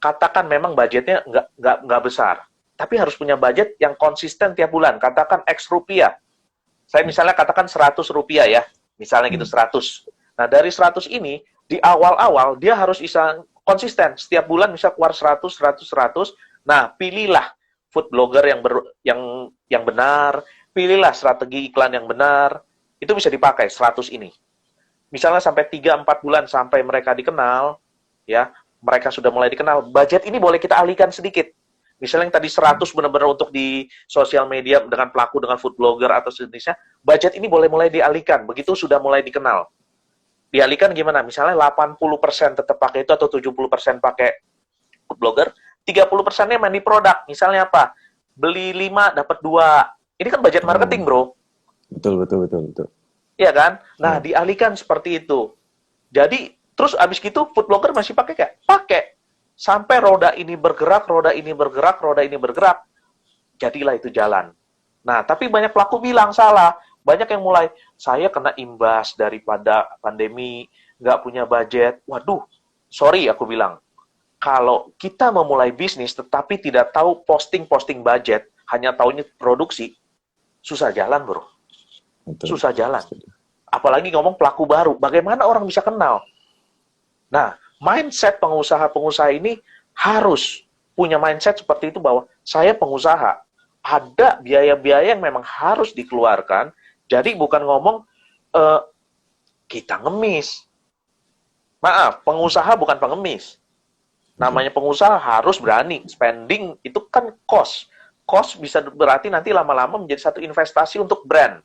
katakan memang budgetnya nggak besar, tapi harus punya budget yang konsisten tiap bulan. Katakan X rupiah. Saya misalnya katakan 100 rupiah ya. Misalnya gitu 100. Nah, dari 100 ini, di awal-awal dia harus bisa konsisten. Setiap bulan bisa keluar 100, 100, 100. Nah, pilihlah food blogger yang benar, pilihlah strategi iklan yang benar. Itu bisa dipakai 100 ini. Misalnya sampai 3-4 bulan sampai mereka dikenal, ya, mereka sudah mulai dikenal, budget ini boleh kita alihkan sedikit. Misalnya yang tadi 100 benar-benar untuk di sosial media dengan pelaku, dengan food blogger atau sejenisnya, budget ini boleh mulai dialihkan, begitu sudah mulai dikenal. Dialihkan gimana? Misalnya 80% tetap pakai itu atau 70% pakai food blogger, 30%-nya main di produk. Misalnya apa? Beli 5, dapat 2. Ini kan budget marketing, bro. Betul. Iya kan? Nah, dialihkan seperti itu. Jadi, terus abis gitu food blogger masih pakai nggak? Pakai. Sampai roda ini bergerak, roda ini bergerak, roda ini bergerak. Jadilah itu jalan. Nah, tapi banyak pelaku bilang salah. Banyak yang mulai, saya kena imbas daripada pandemi, nggak punya budget. Waduh, sorry aku bilang. Kalau kita memulai bisnis tetapi tidak tahu posting budget, hanya taunya produksi, susah jalan, bro. Betul. Susah jalan. Apalagi ngomong pelaku baru, bagaimana orang bisa kenal? Nah, mindset pengusaha-pengusaha ini harus punya mindset seperti itu bahwa saya pengusaha. Ada biaya-biaya yang memang harus dikeluarkan. Jadi bukan ngomong kita ngemis. Maaf, pengusaha bukan pengemis. Namanya pengusaha harus berani. Spending itu kan cost. Cost bisa berarti nanti lama-lama menjadi satu investasi untuk brand.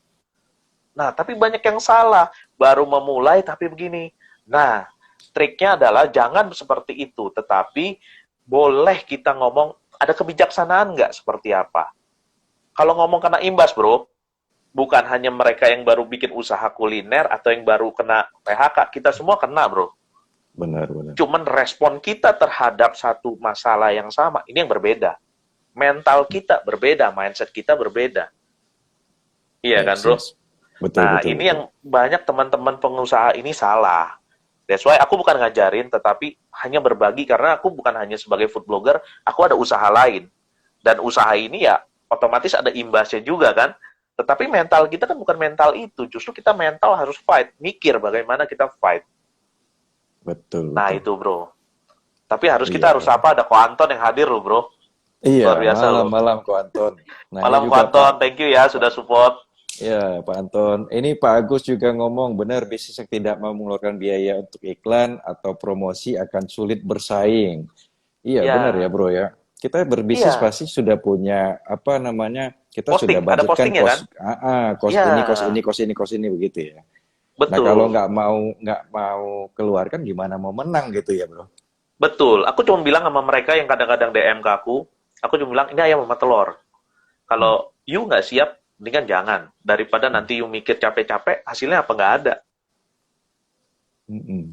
Nah, tapi banyak yang salah. Baru memulai tapi begini. Nah, triknya adalah jangan seperti itu. Tetapi boleh kita ngomong, ada kebijaksanaan nggak seperti apa? Kalau ngomong kena imbas, bro, bukan hanya mereka yang baru bikin usaha kuliner atau yang baru kena PHK. Kita semua kena, bro. Benar. Cuman respon kita terhadap satu masalah yang sama, ini yang berbeda. Mental kita berbeda, mindset kita berbeda. Iya kan, bro? Betul, Nah, betul, ini betul. yang banyak teman-teman pengusaha ini salah. That's why aku bukan ngajarin, tetapi hanya berbagi, karena aku bukan hanya sebagai food blogger, aku ada usaha lain. Dan usaha ini ya, otomatis ada imbasnya juga kan. Tetapi mental kita kan bukan mental itu, justru kita mental harus fight, mikir bagaimana kita fight. Betul. Nah betul. itu bro. Tapi kita Iya. harus apa? Ada Ko Anton yang hadir loh bro. Iya, Luar biasa loh. malam Ko Anton. Nah, ini Malam Ko juga Anton, Pak. thank you ya sudah support. Ya, Pak Anton. Ini Pak Agus juga ngomong, benar bisnis yang tidak mau mengeluarkan biaya untuk iklan atau promosi akan sulit bersaing. Iya, Ya, benar ya, Bro ya. Kita berbisnis iya. pasti sudah punya apa namanya? Kita sudah Posting, ada budgetkan postingnya kan? kos Iya, ini, kos ini begitu ya. Nah, kalau betul. nggak mau keluarkan gimana mau menang gitu ya, Bro? Betul. Aku cuma bilang sama mereka yang kadang-kadang DM ke aku cuma bilang, ini ayam sama telur. Hmm. Kalau you nggak siap, mendingan jangan. Daripada nanti you mikir capek-capek, hasilnya apa nggak ada.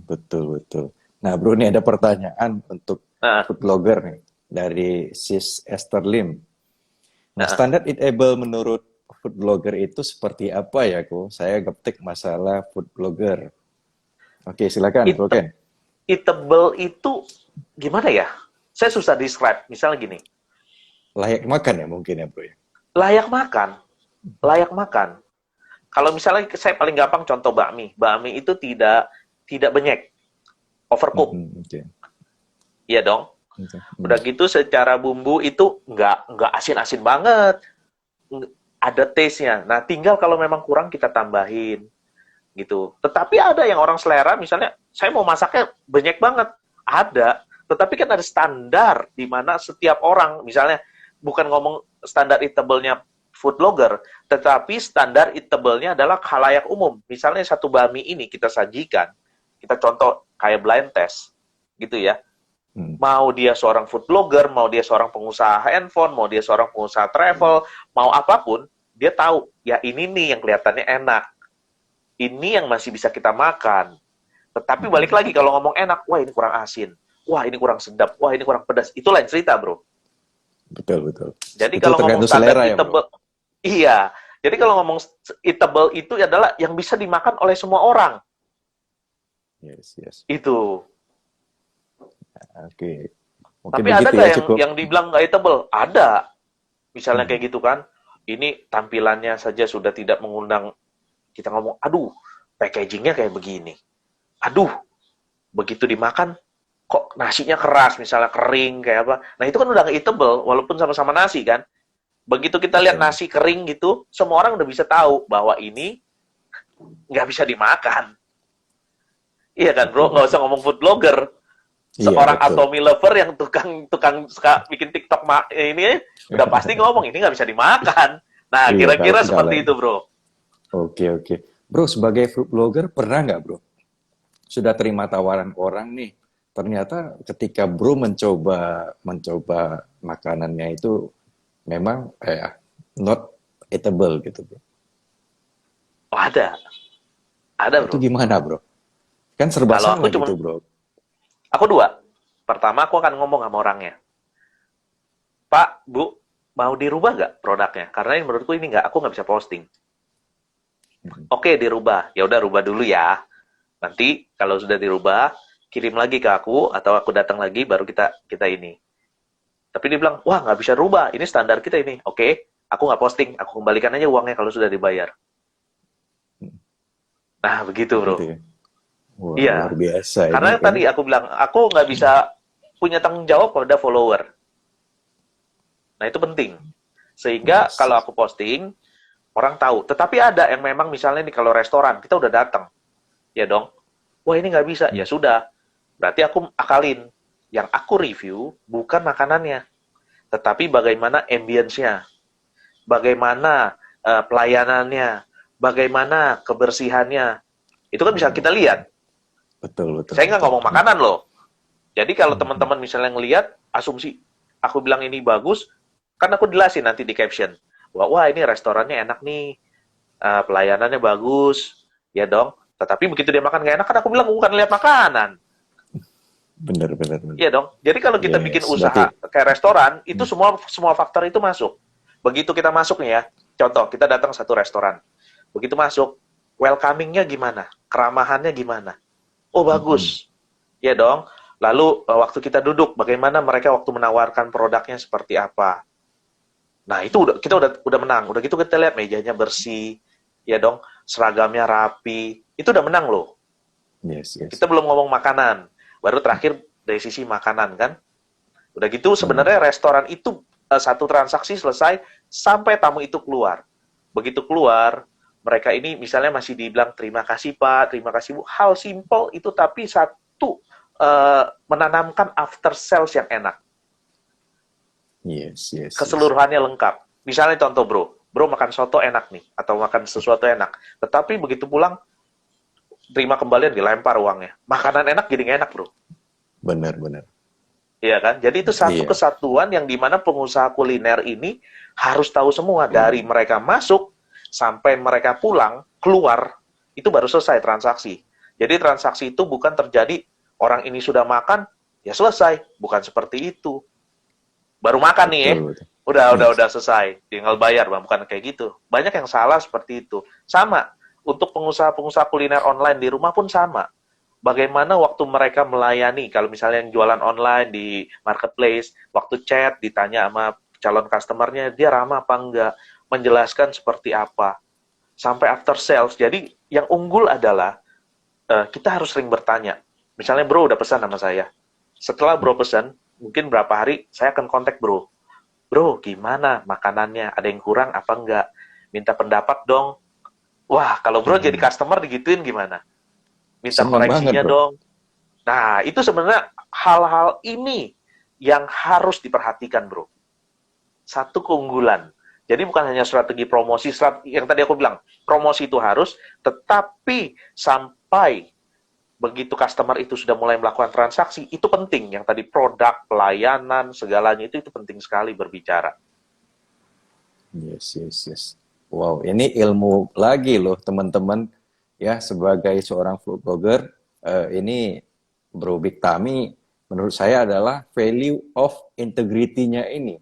Betul, betul. Nah, Bro, ini ada pertanyaan untuk Nah, food blogger nih dari Sis Esther Lim. Nah, nah. standar eatable menurut food blogger itu seperti apa ya, Ko? Saya ngetik masalah food blogger. Oke, silakan, Bro Ken. Eatable itu gimana ya? Saya susah describe. Misalnya gini, Layak makan ya mungkin ya, Bro ya. layak makan. Layak makan. Kalau misalnya saya paling gampang contoh bakmi. Bakmi itu tidak benyek, overcook. Oke. Iya dong. Oke. Udah gitu secara bumbu itu nggak asin-asin banget. Ada taste-nya. Nah, tinggal kalau memang kurang kita tambahin gitu. Tetapi ada yang orang selera, misalnya saya mau masaknya banyak banget. Ada. Tetapi kan ada standar di mana setiap orang, misalnya bukan ngomong standar eatable-nya food blogger, tetapi standar eatable-nya adalah khalayak umum. Misalnya satu bakmi ini kita sajikan, kita contoh kayak blind test, gitu ya. Mau dia seorang food blogger, mau dia seorang pengusaha handphone, mau dia seorang pengusaha travel, mau apapun, dia tahu, ya ini nih yang kelihatannya enak. Ini yang masih bisa kita makan. Tetapi balik lagi, kalau ngomong enak, wah ini kurang asin, wah ini kurang sedap, wah ini kurang pedas. Itu lain cerita, bro. Betul, betul. Jadi Itu kalau ngomong tergantung standar selera ya, eatable, Bro. iya. Jadi kalau ngomong eatable itu adalah yang bisa dimakan oleh semua orang. Yes. Itu. Oke. Mungkin Tapi ada begitu nggak ya, cukup. yang dibilang nggak eatable? Ada. Misalnya kayak gitu kan. Ini tampilannya saja sudah tidak mengundang. Kita ngomong, aduh, packagingnya kayak begini. Aduh, begitu dimakan, kok nasinya keras, misalnya kering, kayak apa. Nah, itu kan udah nggak eatable, walaupun sama-sama nasi kan. Begitu kita lihat Betul. nasi kering gitu, semua orang udah bisa tahu bahwa ini nggak bisa dimakan. Iya kan, bro? Nggak usah ngomong food blogger. Iya, Seorang betul. atomi lover yang tukang suka bikin TikTok ini udah pasti ngomong ini nggak bisa dimakan. Nah, Iya, kira-kira kalau seperti segala. itu, bro. Oke. Bro, sebagai food blogger pernah nggak, Bro? Sudah terima tawaran orang nih. Ternyata ketika Bro mencoba makanannya itu memang not eatable gitu, Bro. Oh, ada, Itu bro. gimana, Bro? Kan serba Kalau salah aku cuma, gitu, Bro. aku dua. Pertama, aku akan ngomong sama orangnya. Pak, Bu, mau dirubah nggak produknya? Karena ini menurutku ini aku nggak bisa posting. Oke, dirubah. Ya udah rubah dulu ya. Nanti kalau sudah dirubah, kirim lagi ke aku atau aku datang lagi baru kita ini. Tapi dia bilang, wah nggak bisa rubah. Ini standar kita ini. Oke, aku nggak posting. Aku kembalikan aja uangnya kalau sudah dibayar. Nah, begitu bro. Gitu ya. Wah, luar Iya, biasa karena ini. tadi aku bilang, aku nggak bisa punya tanggung jawab pada follower. Nah, itu penting. Sehingga Yes, kalau yes. aku posting, orang tahu. Tetapi ada yang memang misalnya nih kalau restoran, kita udah datang. Ya dong, wah ini nggak bisa. Ya sudah, berarti aku akalin. Yang aku review bukan makanannya, tetapi bagaimana ambience-nya, bagaimana pelayanannya, bagaimana kebersihannya. Itu kan bisa kita Oh, lihat. betul, betul, Saya nggak betul. ngomong makanan loh. Jadi kalau Mhm. teman-teman misalnya ngelihat, asumsi, aku bilang ini bagus, kan aku jelasin nanti di caption. Wah ini restorannya enak nih, pelayanannya bagus, ya dong. Tetapi begitu dia makan nggak enak, kan aku bilang bukan lihat makanan. Benar, benar, benar. Iya dong. Jadi kalau kita bikin Yes, berarti. usaha kayak restoran, itu Hmm. semua semua faktor itu masuk. Begitu kita masuk nih ya, contoh kita datang satu restoran. Begitu masuk, welcoming-nya gimana? Keramahannya gimana? Oh Mhm. bagus. Iya dong. Lalu waktu kita duduk, bagaimana mereka waktu menawarkan produknya seperti apa? Nah, itu kita udah menang. Udah gitu kita lihat mejanya bersih, ya dong, seragamnya rapi. Itu udah menang loh. Yes, yes. Kita belum ngomong makanan. Baru terakhir dari sisi makanan kan. Udah gitu Benar. sebenarnya restoran itu satu transaksi selesai sampai tamu itu keluar. Begitu keluar, mereka ini misalnya masih dibilang terima kasih Pak, terima kasih Bu. Hal simple itu tapi satu menanamkan after sales yang enak. Yes, yes, yes. Keseluruhannya lengkap. Misalnya contoh bro makan soto enak nih, atau makan sesuatu enak. Tetapi begitu pulang, terima kembalian dilempar uangnya. Makanan enak jadi nggak enak bro. Benar, benar. Iya kan? Jadi itu satu Iya. kesatuan yang dimana pengusaha kuliner ini harus tahu semua. Dari mereka masuk, sampai mereka pulang, keluar, itu baru selesai transaksi. Jadi transaksi itu bukan terjadi, orang ini sudah makan, ya selesai. Bukan seperti itu. Baru makan nih ya, Betul, betul. udah Yes. udah selesai, tinggal bayar bang, bukan kayak gitu. Banyak yang salah seperti itu. Sama untuk pengusaha-pengusaha kuliner online di rumah pun sama. Bagaimana waktu mereka melayani, kalau misalnya yang jualan online di marketplace, waktu chat ditanya sama calon customernya, dia ramah apa enggak, menjelaskan seperti apa, sampai after sales. Jadi yang unggul adalah kita harus sering bertanya. Misalnya bro udah pesan sama saya, setelah bro pesan, mungkin berapa hari saya akan kontak bro. Bro, gimana makanannya? Ada yang kurang apa enggak? Minta pendapat dong. Wah, kalau bro jadi Mhm. customer digituin gimana? Minta Senang banget, koreksinya bro. dong. Nah, itu sebenarnya hal-hal ini yang harus diperhatikan, bro. Satu keunggulan. Jadi bukan hanya strategi promosi, yang tadi aku bilang, promosi itu harus, tetapi sampai begitu customer itu sudah mulai melakukan transaksi, itu penting. Yang tadi produk, pelayanan, segalanya itu penting sekali berbicara. Yes, yes, yes. Wow, ini ilmu lagi loh teman-teman. Ya, sebagai seorang food blogger, ini Bro Big Tami menurut saya adalah value of integrity-nya ini.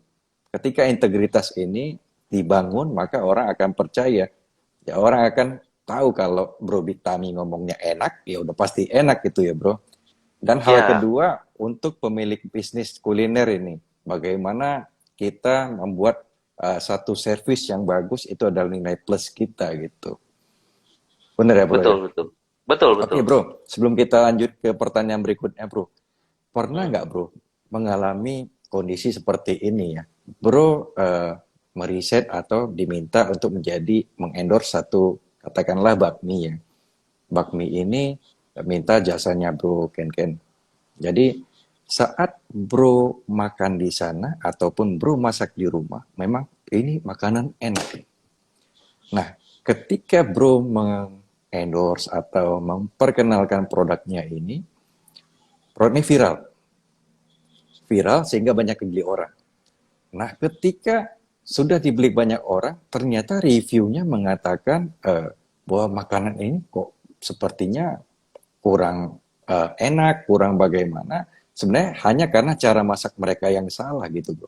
Ketika integritas ini dibangun, maka orang akan percaya. Ya, orang akan tahu kalau Bro Big Tami ngomongnya enak, ya udah pasti enak gitu ya, Bro. Dan hal Ya, kedua, untuk pemilik bisnis kuliner ini, bagaimana kita membuat satu servis yang bagus itu adalah nilai plus kita gitu. Benar ya, Bro ya? betul, betul. Betul, Oke, betul. Bro. Sebelum kita lanjut ke pertanyaan berikutnya, Bro. Pernah Hmm. nggak, Bro, mengalami kondisi seperti ini ya? Bro meriset atau diminta untuk menjadi mengendorse satu, katakanlah bakmi ya. Bakmi ini minta jasanya Bro Ken Ken. Jadi saat bro makan di sana ataupun bro masak di rumah, memang ini makanan enak. Nah, ketika bro mengendorse atau memperkenalkan produknya ini, produknya viral. Viral sehingga banyak dibeli orang. Nah, ketika sudah dibeli banyak orang, ternyata reviewnya mengatakan bahwa makanan ini kok sepertinya kurang enak, kurang bagaimana. Sebenarnya hanya karena cara masak mereka yang salah gitu, bro.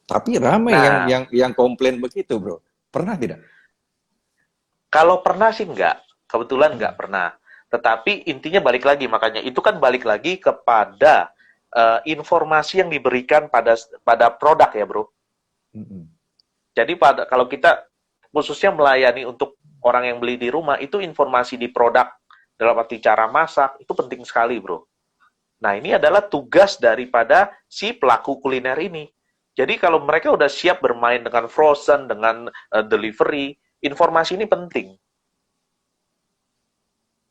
Tapi ramai yang Nah, komplain begitu, bro. Pernah tidak? kalau pernah sih enggak. Kebetulan enggak Hmm. pernah. Tetapi intinya balik lagi, makanya itu kan balik lagi kepada informasi yang diberikan pada produk ya, bro. Hmm. Jadi kalau kita khususnya melayani untuk orang yang beli di rumah, itu informasi di produk dalam arti cara masak, itu penting sekali, bro. Nah, ini adalah tugas daripada si pelaku kuliner ini. Jadi kalau mereka udah siap bermain dengan frozen, dengan delivery, informasi ini penting.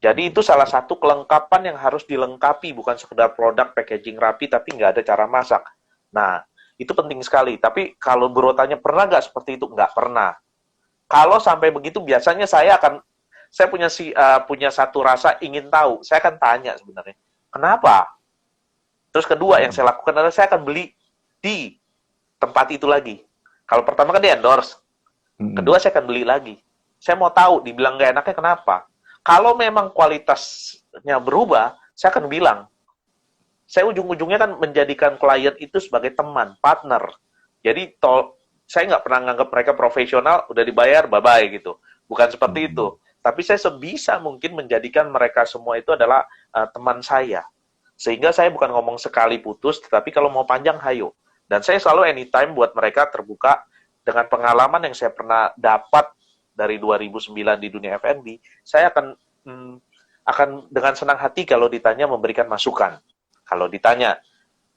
Jadi itu salah satu kelengkapan yang harus dilengkapi, bukan sekedar produk packaging rapi tapi nggak ada cara masak. Nah, itu penting sekali. Tapi kalau bro tanya pernah nggak seperti itu? Nggak pernah. Kalau sampai begitu biasanya saya punya satu rasa ingin tahu. Saya akan tanya sebenarnya, kenapa? Terus kedua yang saya lakukan adalah saya akan beli di tempat itu lagi. Kalau pertama kan di endorse, kedua saya akan beli lagi. Saya mau tahu dibilang nggak enaknya kenapa. Kalau memang kualitasnya berubah, saya akan bilang. Saya ujung-ujungnya kan menjadikan klien itu sebagai teman, partner. Jadi saya nggak pernah nganggap mereka profesional, udah dibayar, bye-bye gitu. Bukan seperti itu. Tapi saya sebisa mungkin menjadikan mereka semua itu adalah teman saya. Sehingga saya bukan ngomong sekali putus, tetapi kalau mau panjang, hayo. Dan saya selalu anytime buat mereka terbuka dengan pengalaman yang saya pernah dapat dari 2009 di dunia F&B, saya akan dengan senang hati kalau ditanya memberikan masukan. Kalau ditanya.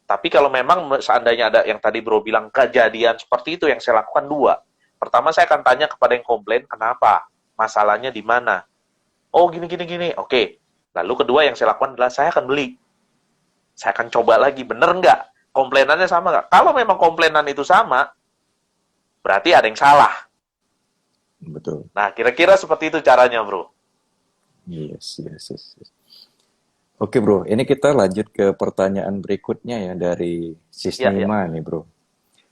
Tapi kalau memang seandainya ada yang tadi bro bilang kejadian seperti itu, yang saya lakukan dua. Pertama saya akan tanya kepada yang komplain, kenapa? Masalahnya di mana? Oh gini. Oke. Lalu kedua yang saya lakukan adalah saya akan beli. Saya akan coba lagi, bener nggak? Komplainannya sama nggak? Kalau memang komplainan itu sama, berarti ada yang salah. Betul. Nah, kira-kira seperti itu caranya, bro. Yes. Oke, bro. Ini kita lanjut ke pertanyaan berikutnya ya dari Sisnima nih, bro.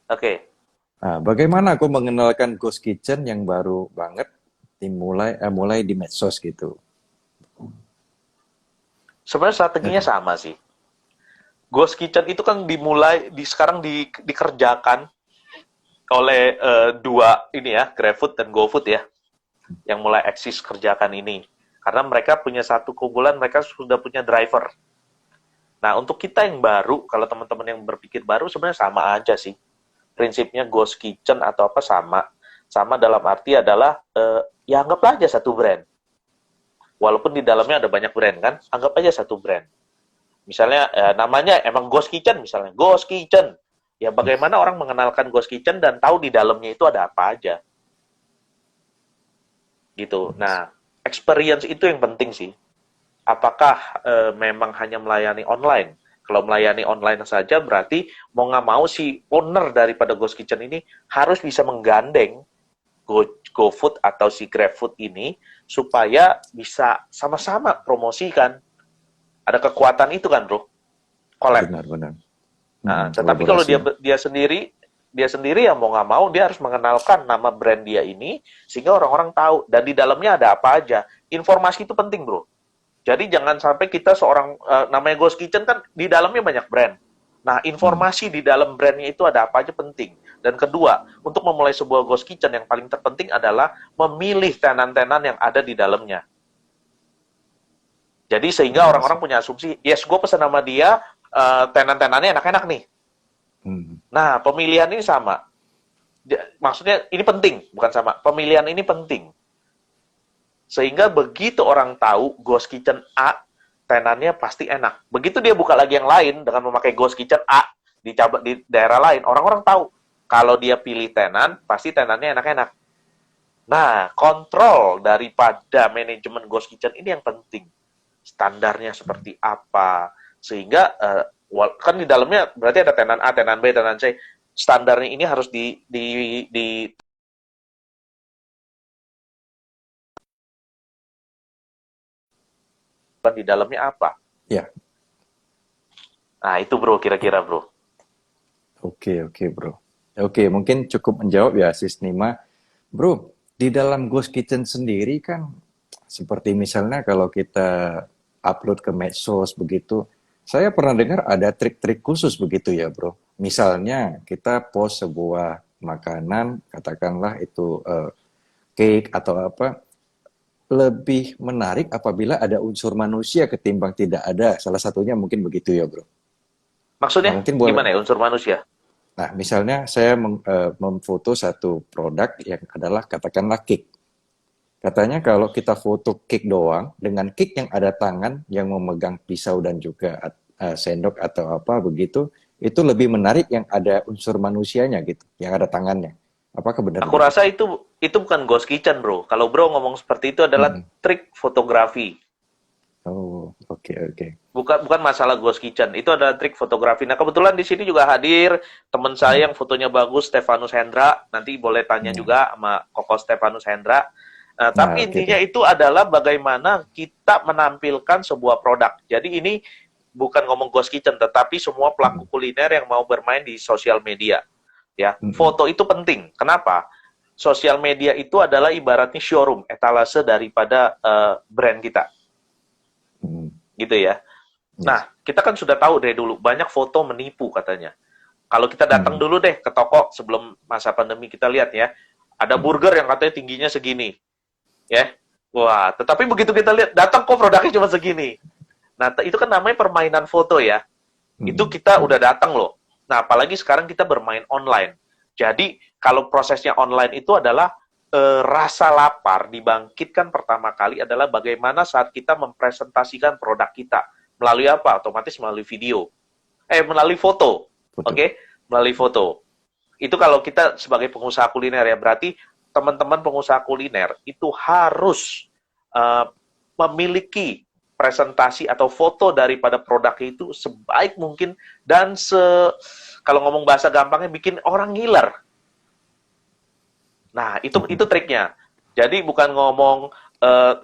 Oke. Nah, bagaimana aku mengenalkan ghost kitchen yang baru banget mulai di medsos gitu? Sebenarnya strateginya sama sih. Ghost kitchen itu kan sekarang dikerjakan oleh dua ini ya, GrabFood dan GoFood ya, yang mulai eksis kerjakan ini. Karena mereka punya satu keunggulan, mereka sudah punya driver. Nah, untuk kita yang baru, kalau teman-teman yang berpikir baru, sebenarnya sama aja sih. Prinsipnya ghost kitchen atau apa sama. Sama dalam arti adalah, ya anggaplah aja satu brand. Walaupun di dalamnya ada banyak brand kan, anggap aja satu brand. Misalnya, namanya emang ghost kitchen, misalnya. Ghost kitchen. Ya, bagaimana orang mengenalkan ghost kitchen dan tahu di dalamnya itu ada apa aja. Gitu. Nah, experience itu yang penting sih. Apakah memang hanya melayani online? Kalau melayani online saja berarti mau nggak mau si owner daripada ghost kitchen ini harus bisa menggandeng GoFood atau si GrabFood ini supaya bisa sama-sama promosikan. Ada kekuatan itu kan, bro? Collab. Benar. Nah, tetapi kalau dia sendiri ya mau nggak mau dia harus mengenalkan nama brand dia ini sehingga orang-orang tahu dan di dalamnya ada apa aja. Informasi itu penting, bro. Jadi jangan sampai kita seorang namanya Ghost Kitchen kan di dalamnya banyak brand. Nah, informasi di dalam brandnya itu ada apa aja penting. Dan kedua, untuk memulai sebuah Ghost Kitchen yang paling terpenting adalah memilih tenan-tenan yang ada di dalamnya. Jadi sehingga orang-orang punya asumsi, yes, gue pesan nama dia, tenan-tenannya enak-enak nih. Nah, pemilihan ini sama. Maksudnya ini penting, bukan sama. Pemilihan ini penting. Sehingga begitu orang tahu Ghost Kitchen A, tenannya pasti enak. Begitu dia buka lagi yang lain dengan memakai Ghost Kitchen A di daerah lain, orang-orang tahu kalau dia pilih tenan, pasti tenannya enak-enak. Nah, kontrol daripada manajemen Ghost Kitchen ini yang penting. Standarnya seperti apa, sehingga kan di dalamnya berarti ada tenan A, tenan B, tenan C. Standarnya ini harus di dalamnya apa? Ya. Nah, itu bro, kira-kira bro. Oke, bro. Oke, mungkin cukup menjawab ya, Sisnima. Bro, di dalam Ghost Kitchen sendiri kan, seperti misalnya kalau kita upload ke medsos begitu, saya pernah dengar ada trik-trik khusus begitu ya, bro. Misalnya kita post sebuah makanan, katakanlah itu cake atau apa, lebih menarik apabila ada unsur manusia ketimbang tidak ada. Salah satunya mungkin begitu ya, bro. Maksudnya gimana ya unsur manusia? Nah, misalnya saya memfoto satu produk yang adalah katakanlah cake. Katanya kalau kita foto cake doang, dengan cake yang ada tangan yang memegang pisau dan juga sendok atau apa begitu, itu lebih menarik yang ada unsur manusianya gitu, yang ada tangannya. Apakah benar Aku begitu? rasa itu bukan ghost kitchen, Bro. Kalau Bro ngomong seperti itu adalah Mm-mm. trik fotografi. Oh, oke oke. Bukan masalah ghost kitchen, itu adalah trik fotografi. Nah, kebetulan di sini juga hadir teman saya Mm. yang fotonya bagus, Stefanus Hendra. Nanti boleh tanya Nah, juga sama Koko Stefanus Hendra. nah, Tapi oke intinya deh. itu adalah bagaimana kita menampilkan sebuah produk. Jadi ini bukan ngomong ghost kitchen, tetapi semua pelaku Mm-mm. kuliner yang mau bermain di sosial media. Ya, Mm-mm. foto itu penting. Kenapa? Sosial media itu adalah ibaratnya showroom, etalase daripada brand kita, Mm-mm. gitu ya. Yes. Nah, kita kan sudah tahu dari dulu, banyak foto menipu katanya. Kalau kita datang Mm-mm. dulu deh ke toko sebelum masa pandemi, kita lihat ya, ada Mm-mm. burger yang katanya tingginya segini, ya. Wah, tetapi begitu kita lihat, datang kok produknya cuma segini. Nah, itu kan namanya permainan foto ya. Itu Mm-mm. kita udah Yes. datang loh. Nah, apalagi sekarang kita bermain online. Jadi, kalau prosesnya online itu adalah rasa lapar dibangkitkan pertama kali adalah bagaimana saat kita mempresentasikan produk kita. Melalui apa? Otomatis melalui video. Melalui foto. Foto. Oke? Melalui foto. Itu kalau kita sebagai pengusaha kuliner ya, berarti teman-teman pengusaha kuliner itu harus eh, memiliki presentasi atau foto daripada produk itu sebaik mungkin dan kalau ngomong bahasa gampangnya bikin orang ngiler. Nah, itu triknya. Jadi bukan ngomong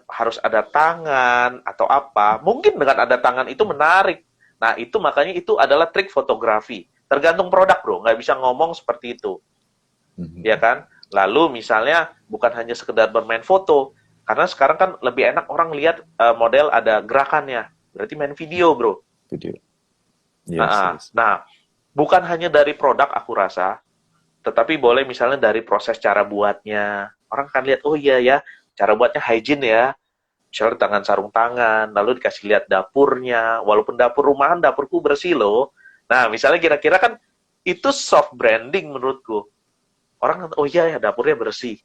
harus ada tangan atau apa. Mungkin dengan ada tangan itu menarik. Nah, itu makanya itu adalah trik fotografi. Tergantung produk, Bro. Nggak bisa ngomong seperti itu. Mm-mm. Ya kan? Lalu misalnya bukan hanya sekedar bermain foto. Karena sekarang kan lebih enak orang lihat model ada gerakannya. Berarti main video, Bro. Video. Yes, yes. Nah, bukan hanya dari produk aku rasa, tetapi boleh misalnya dari proses cara buatnya. Orang kan lihat, oh iya ya, cara buatnya hygiene ya. Misalnya tangan sarung tangan, lalu dikasih lihat dapurnya. Walaupun dapur rumahan, dapurku bersih loh. Nah, misalnya kira-kira kan itu soft branding menurutku. Orang, oh iya ya, dapurnya bersih.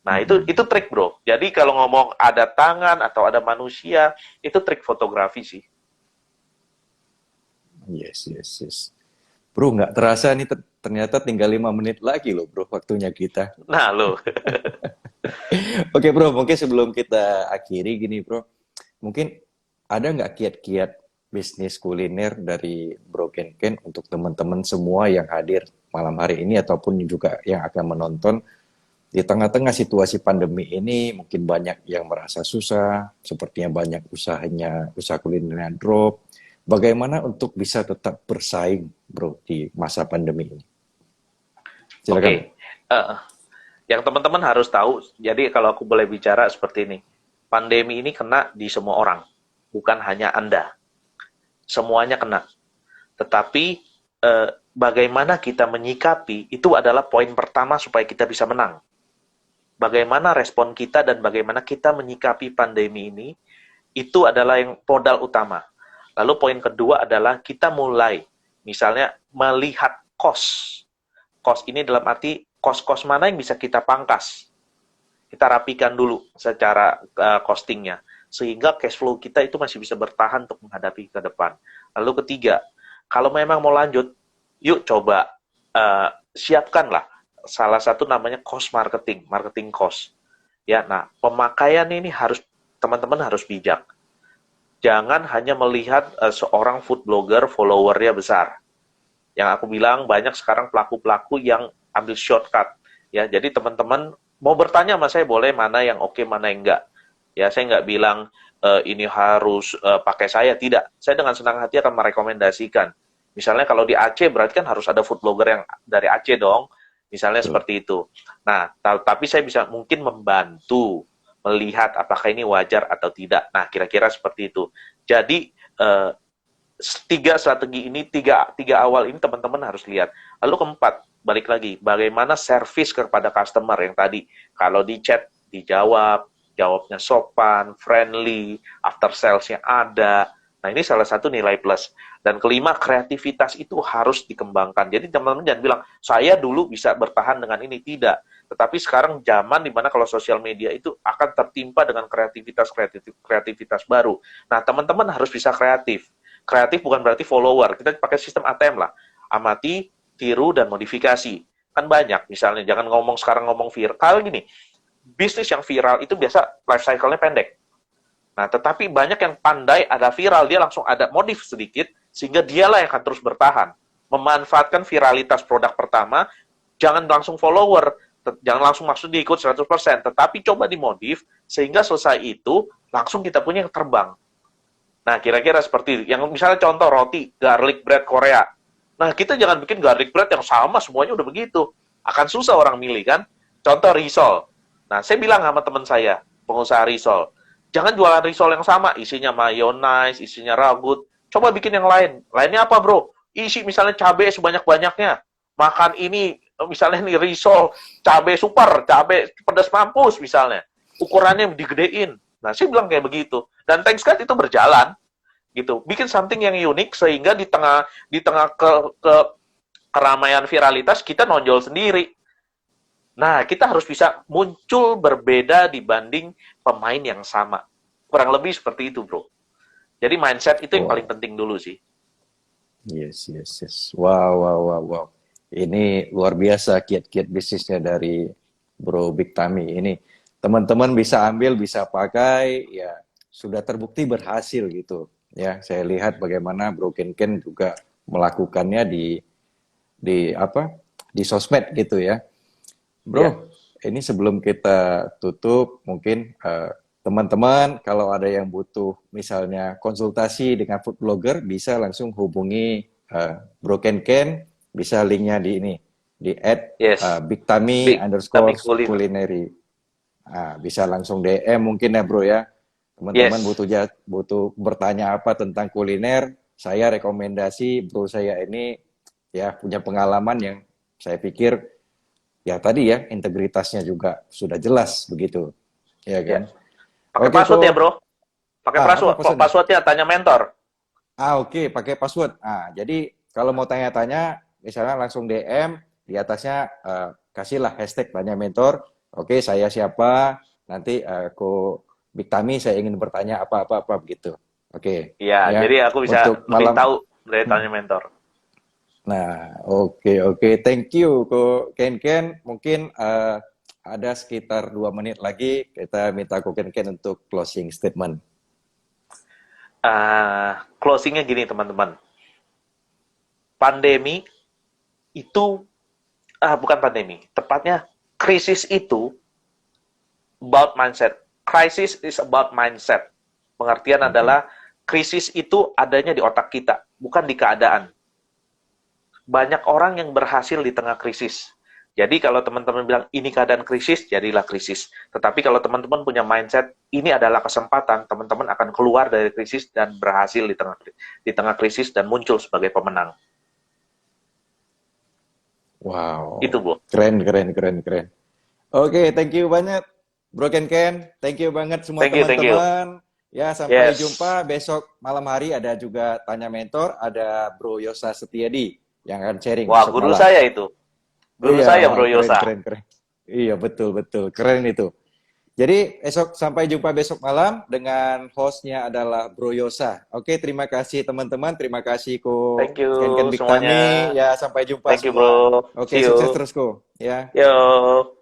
Nah, Mm-mm. itu trik, Bro. Jadi kalau ngomong ada tangan atau ada manusia, itu trik fotografi sih. Yes, yes, yes. Bro, nggak terasa nih ternyata tinggal 5 menit lagi loh bro waktunya kita. Nah, lo. Oke bro, mungkin sebelum kita akhiri gini bro, mungkin ada nggak kiat-kiat bisnis kuliner dari Bro Ken Ken untuk teman-teman semua yang hadir malam hari ini ataupun juga yang akan menonton di tengah-tengah situasi pandemi ini mungkin banyak yang merasa susah, sepertinya banyak usaha kulinernya drop. Bagaimana untuk bisa tetap bersaing bro di masa pandemi ini? Silakan. Oke. Eh, yang teman-teman harus tahu, jadi kalau aku boleh bicara seperti ini, pandemi ini kena di semua orang, bukan hanya Anda. Semuanya kena. Tetapi bagaimana kita menyikapi itu adalah poin pertama supaya kita bisa menang. Bagaimana respon kita dan bagaimana kita menyikapi pandemi ini, itu adalah yang modal utama. Lalu poin kedua adalah kita mulai, misalnya melihat cost. Cost ini dalam arti cost-cost mana yang bisa kita pangkas. Kita rapikan dulu secara costingnya. Sehingga cash flow kita itu masih bisa bertahan untuk menghadapi ke depan. Lalu ketiga, kalau memang mau lanjut, yuk coba siapkanlah salah satu namanya cost marketing, marketing cost. Ya, nah pemakaian ini harus teman-teman harus bijak. Jangan hanya melihat seorang food blogger followernya besar. Yang aku bilang banyak sekarang pelaku-pelaku yang ambil shortcut. Ya, jadi teman-teman mau bertanya sama saya boleh mana yang oke, mana yang enggak. Ya, saya nggak bilang ini harus pakai saya, tidak. Saya dengan senang hati akan merekomendasikan. Misalnya kalau di Aceh berarti kan harus ada food blogger yang dari Aceh dong. Misalnya Betul. seperti itu. Nah, tapi saya bisa mungkin membantu melihat apakah ini wajar atau tidak. Nah, kira-kira seperti itu. Jadi, tiga strategi ini, tiga awal ini teman-teman harus lihat. Lalu keempat, balik lagi, bagaimana service kepada customer yang tadi. Kalau di chat, dijawab, jawabnya sopan, friendly, after sales-nya ada. Nah, ini salah satu nilai plus. Dan kelima, kreativitas itu harus dikembangkan. Jadi teman-teman jangan bilang, saya dulu bisa bertahan dengan ini. Tidak. Tetapi sekarang zaman di mana kalau sosial media itu akan tertimpa dengan kreativitas baru. Nah, teman-teman harus bisa kreatif. Kreatif bukan berarti follower. Kita pakai sistem ATM lah. Amati, tiru, dan modifikasi. Kan banyak. Misalnya, jangan ngomong sekarang ngomong viral. Kalau gini, bisnis yang viral itu biasa life cycle-nya pendek. Nah, tetapi banyak yang pandai ada viral, dia langsung ada modif sedikit, sehingga dialah yang akan terus bertahan. Memanfaatkan viralitas produk pertama, jangan langsung follower, jangan langsung maksud diikut 100%, tetapi coba dimodif, sehingga selesai itu, langsung kita punya yang terbang. Nah, kira-kira seperti yang misalnya contoh roti, garlic bread Korea. Nah, kita jangan bikin garlic bread yang sama, semuanya udah begitu. Akan susah orang milih, kan? Contoh risol. Nah, saya bilang sama teman saya, pengusaha risol, jangan jualan risol yang sama, isinya mayonnaise, isinya ragut. Coba bikin yang lain. Lainnya apa, bro? Isi misalnya cabai sebanyak-banyaknya. Makan ini, misalnya nih risol, cabai super, cabai pedas mampus misalnya. Ukurannya digedein. Nah, saya bilang kayak begitu. Dan thanks God itu berjalan. Gitu. Bikin something yang unik sehingga di tengah keramaian viralitas kita nonjol sendiri. Nah, kita harus bisa muncul berbeda dibanding pemain yang sama. Kurang lebih seperti itu, bro. Jadi mindset itu yang paling penting dulu sih. Yes. Wow. Ini luar biasa kiat-kiat bisnisnya dari Bro Big Tami ini. Teman-teman bisa ambil, bisa pakai, ya sudah terbukti berhasil gitu. Ya, saya lihat bagaimana Bro Ken juga melakukannya di sosmed gitu ya. Bro, ini sebelum kita tutup, mungkin teman-teman kalau ada yang butuh misalnya konsultasi dengan food blogger, bisa langsung hubungi Bro Ken, bisa linknya di ini, di @bigtami_culinary. Bisa langsung DM mungkin ya bro ya. Teman-teman butuh bertanya apa tentang kuliner, saya rekomendasi bro saya ini ya punya pengalaman yang saya pikir ya tadi ya integritasnya juga sudah jelas begitu, ya kan? Pakai password ya bro, pakai passwordnya tanya mentor. Oke, pakai password. Jadi kalau mau tanya-tanya, misalnya langsung DM di atasnya kasihlah hashtag tanya mentor. Oke, saya siapa? Nanti aku Big Tami, saya ingin bertanya apa begitu. Oke. Iya, ya. Jadi aku bisa lebih tahu dari tanya mentor. Nah, oke. Thank you, Ko Ken. Mungkin ada sekitar 2 menit lagi, kita minta Ko Ken untuk closing statement. Closingnya gini, teman-teman. Pandemi itu, bukan pandemi, tepatnya krisis itu about mindset. Crisis is about mindset. Pengertian adalah krisis itu adanya di otak kita, bukan di keadaan. Banyak orang yang berhasil di tengah krisis. Jadi kalau teman-teman bilang ini keadaan krisis, jadilah krisis. Tetapi kalau teman-teman punya mindset, ini adalah kesempatan, teman-teman akan keluar dari krisis dan berhasil di tengah krisis dan muncul sebagai pemenang. Wow. Itu, Bu. Keren. Oke, thank you banyak Bro Ken. Thank you banget semua teman-teman. Ya, sampai jumpa besok malam hari. Ada juga tanya mentor, ada Bro Yosa Setiadi yang akan sharing. Wah, guru malam. Saya itu. Guru saya Bro Yosa. Keren. Iya, betul. Keren itu. Jadi, sampai jumpa besok malam dengan hostnya adalah Bro Yosa. Oke, terima kasih teman-teman. Terima kasih Ko. Thank you Ken semuanya. Ya, sampai jumpa. Thank you, Bro. Oke, sukses terus Ko. Ya. Yo.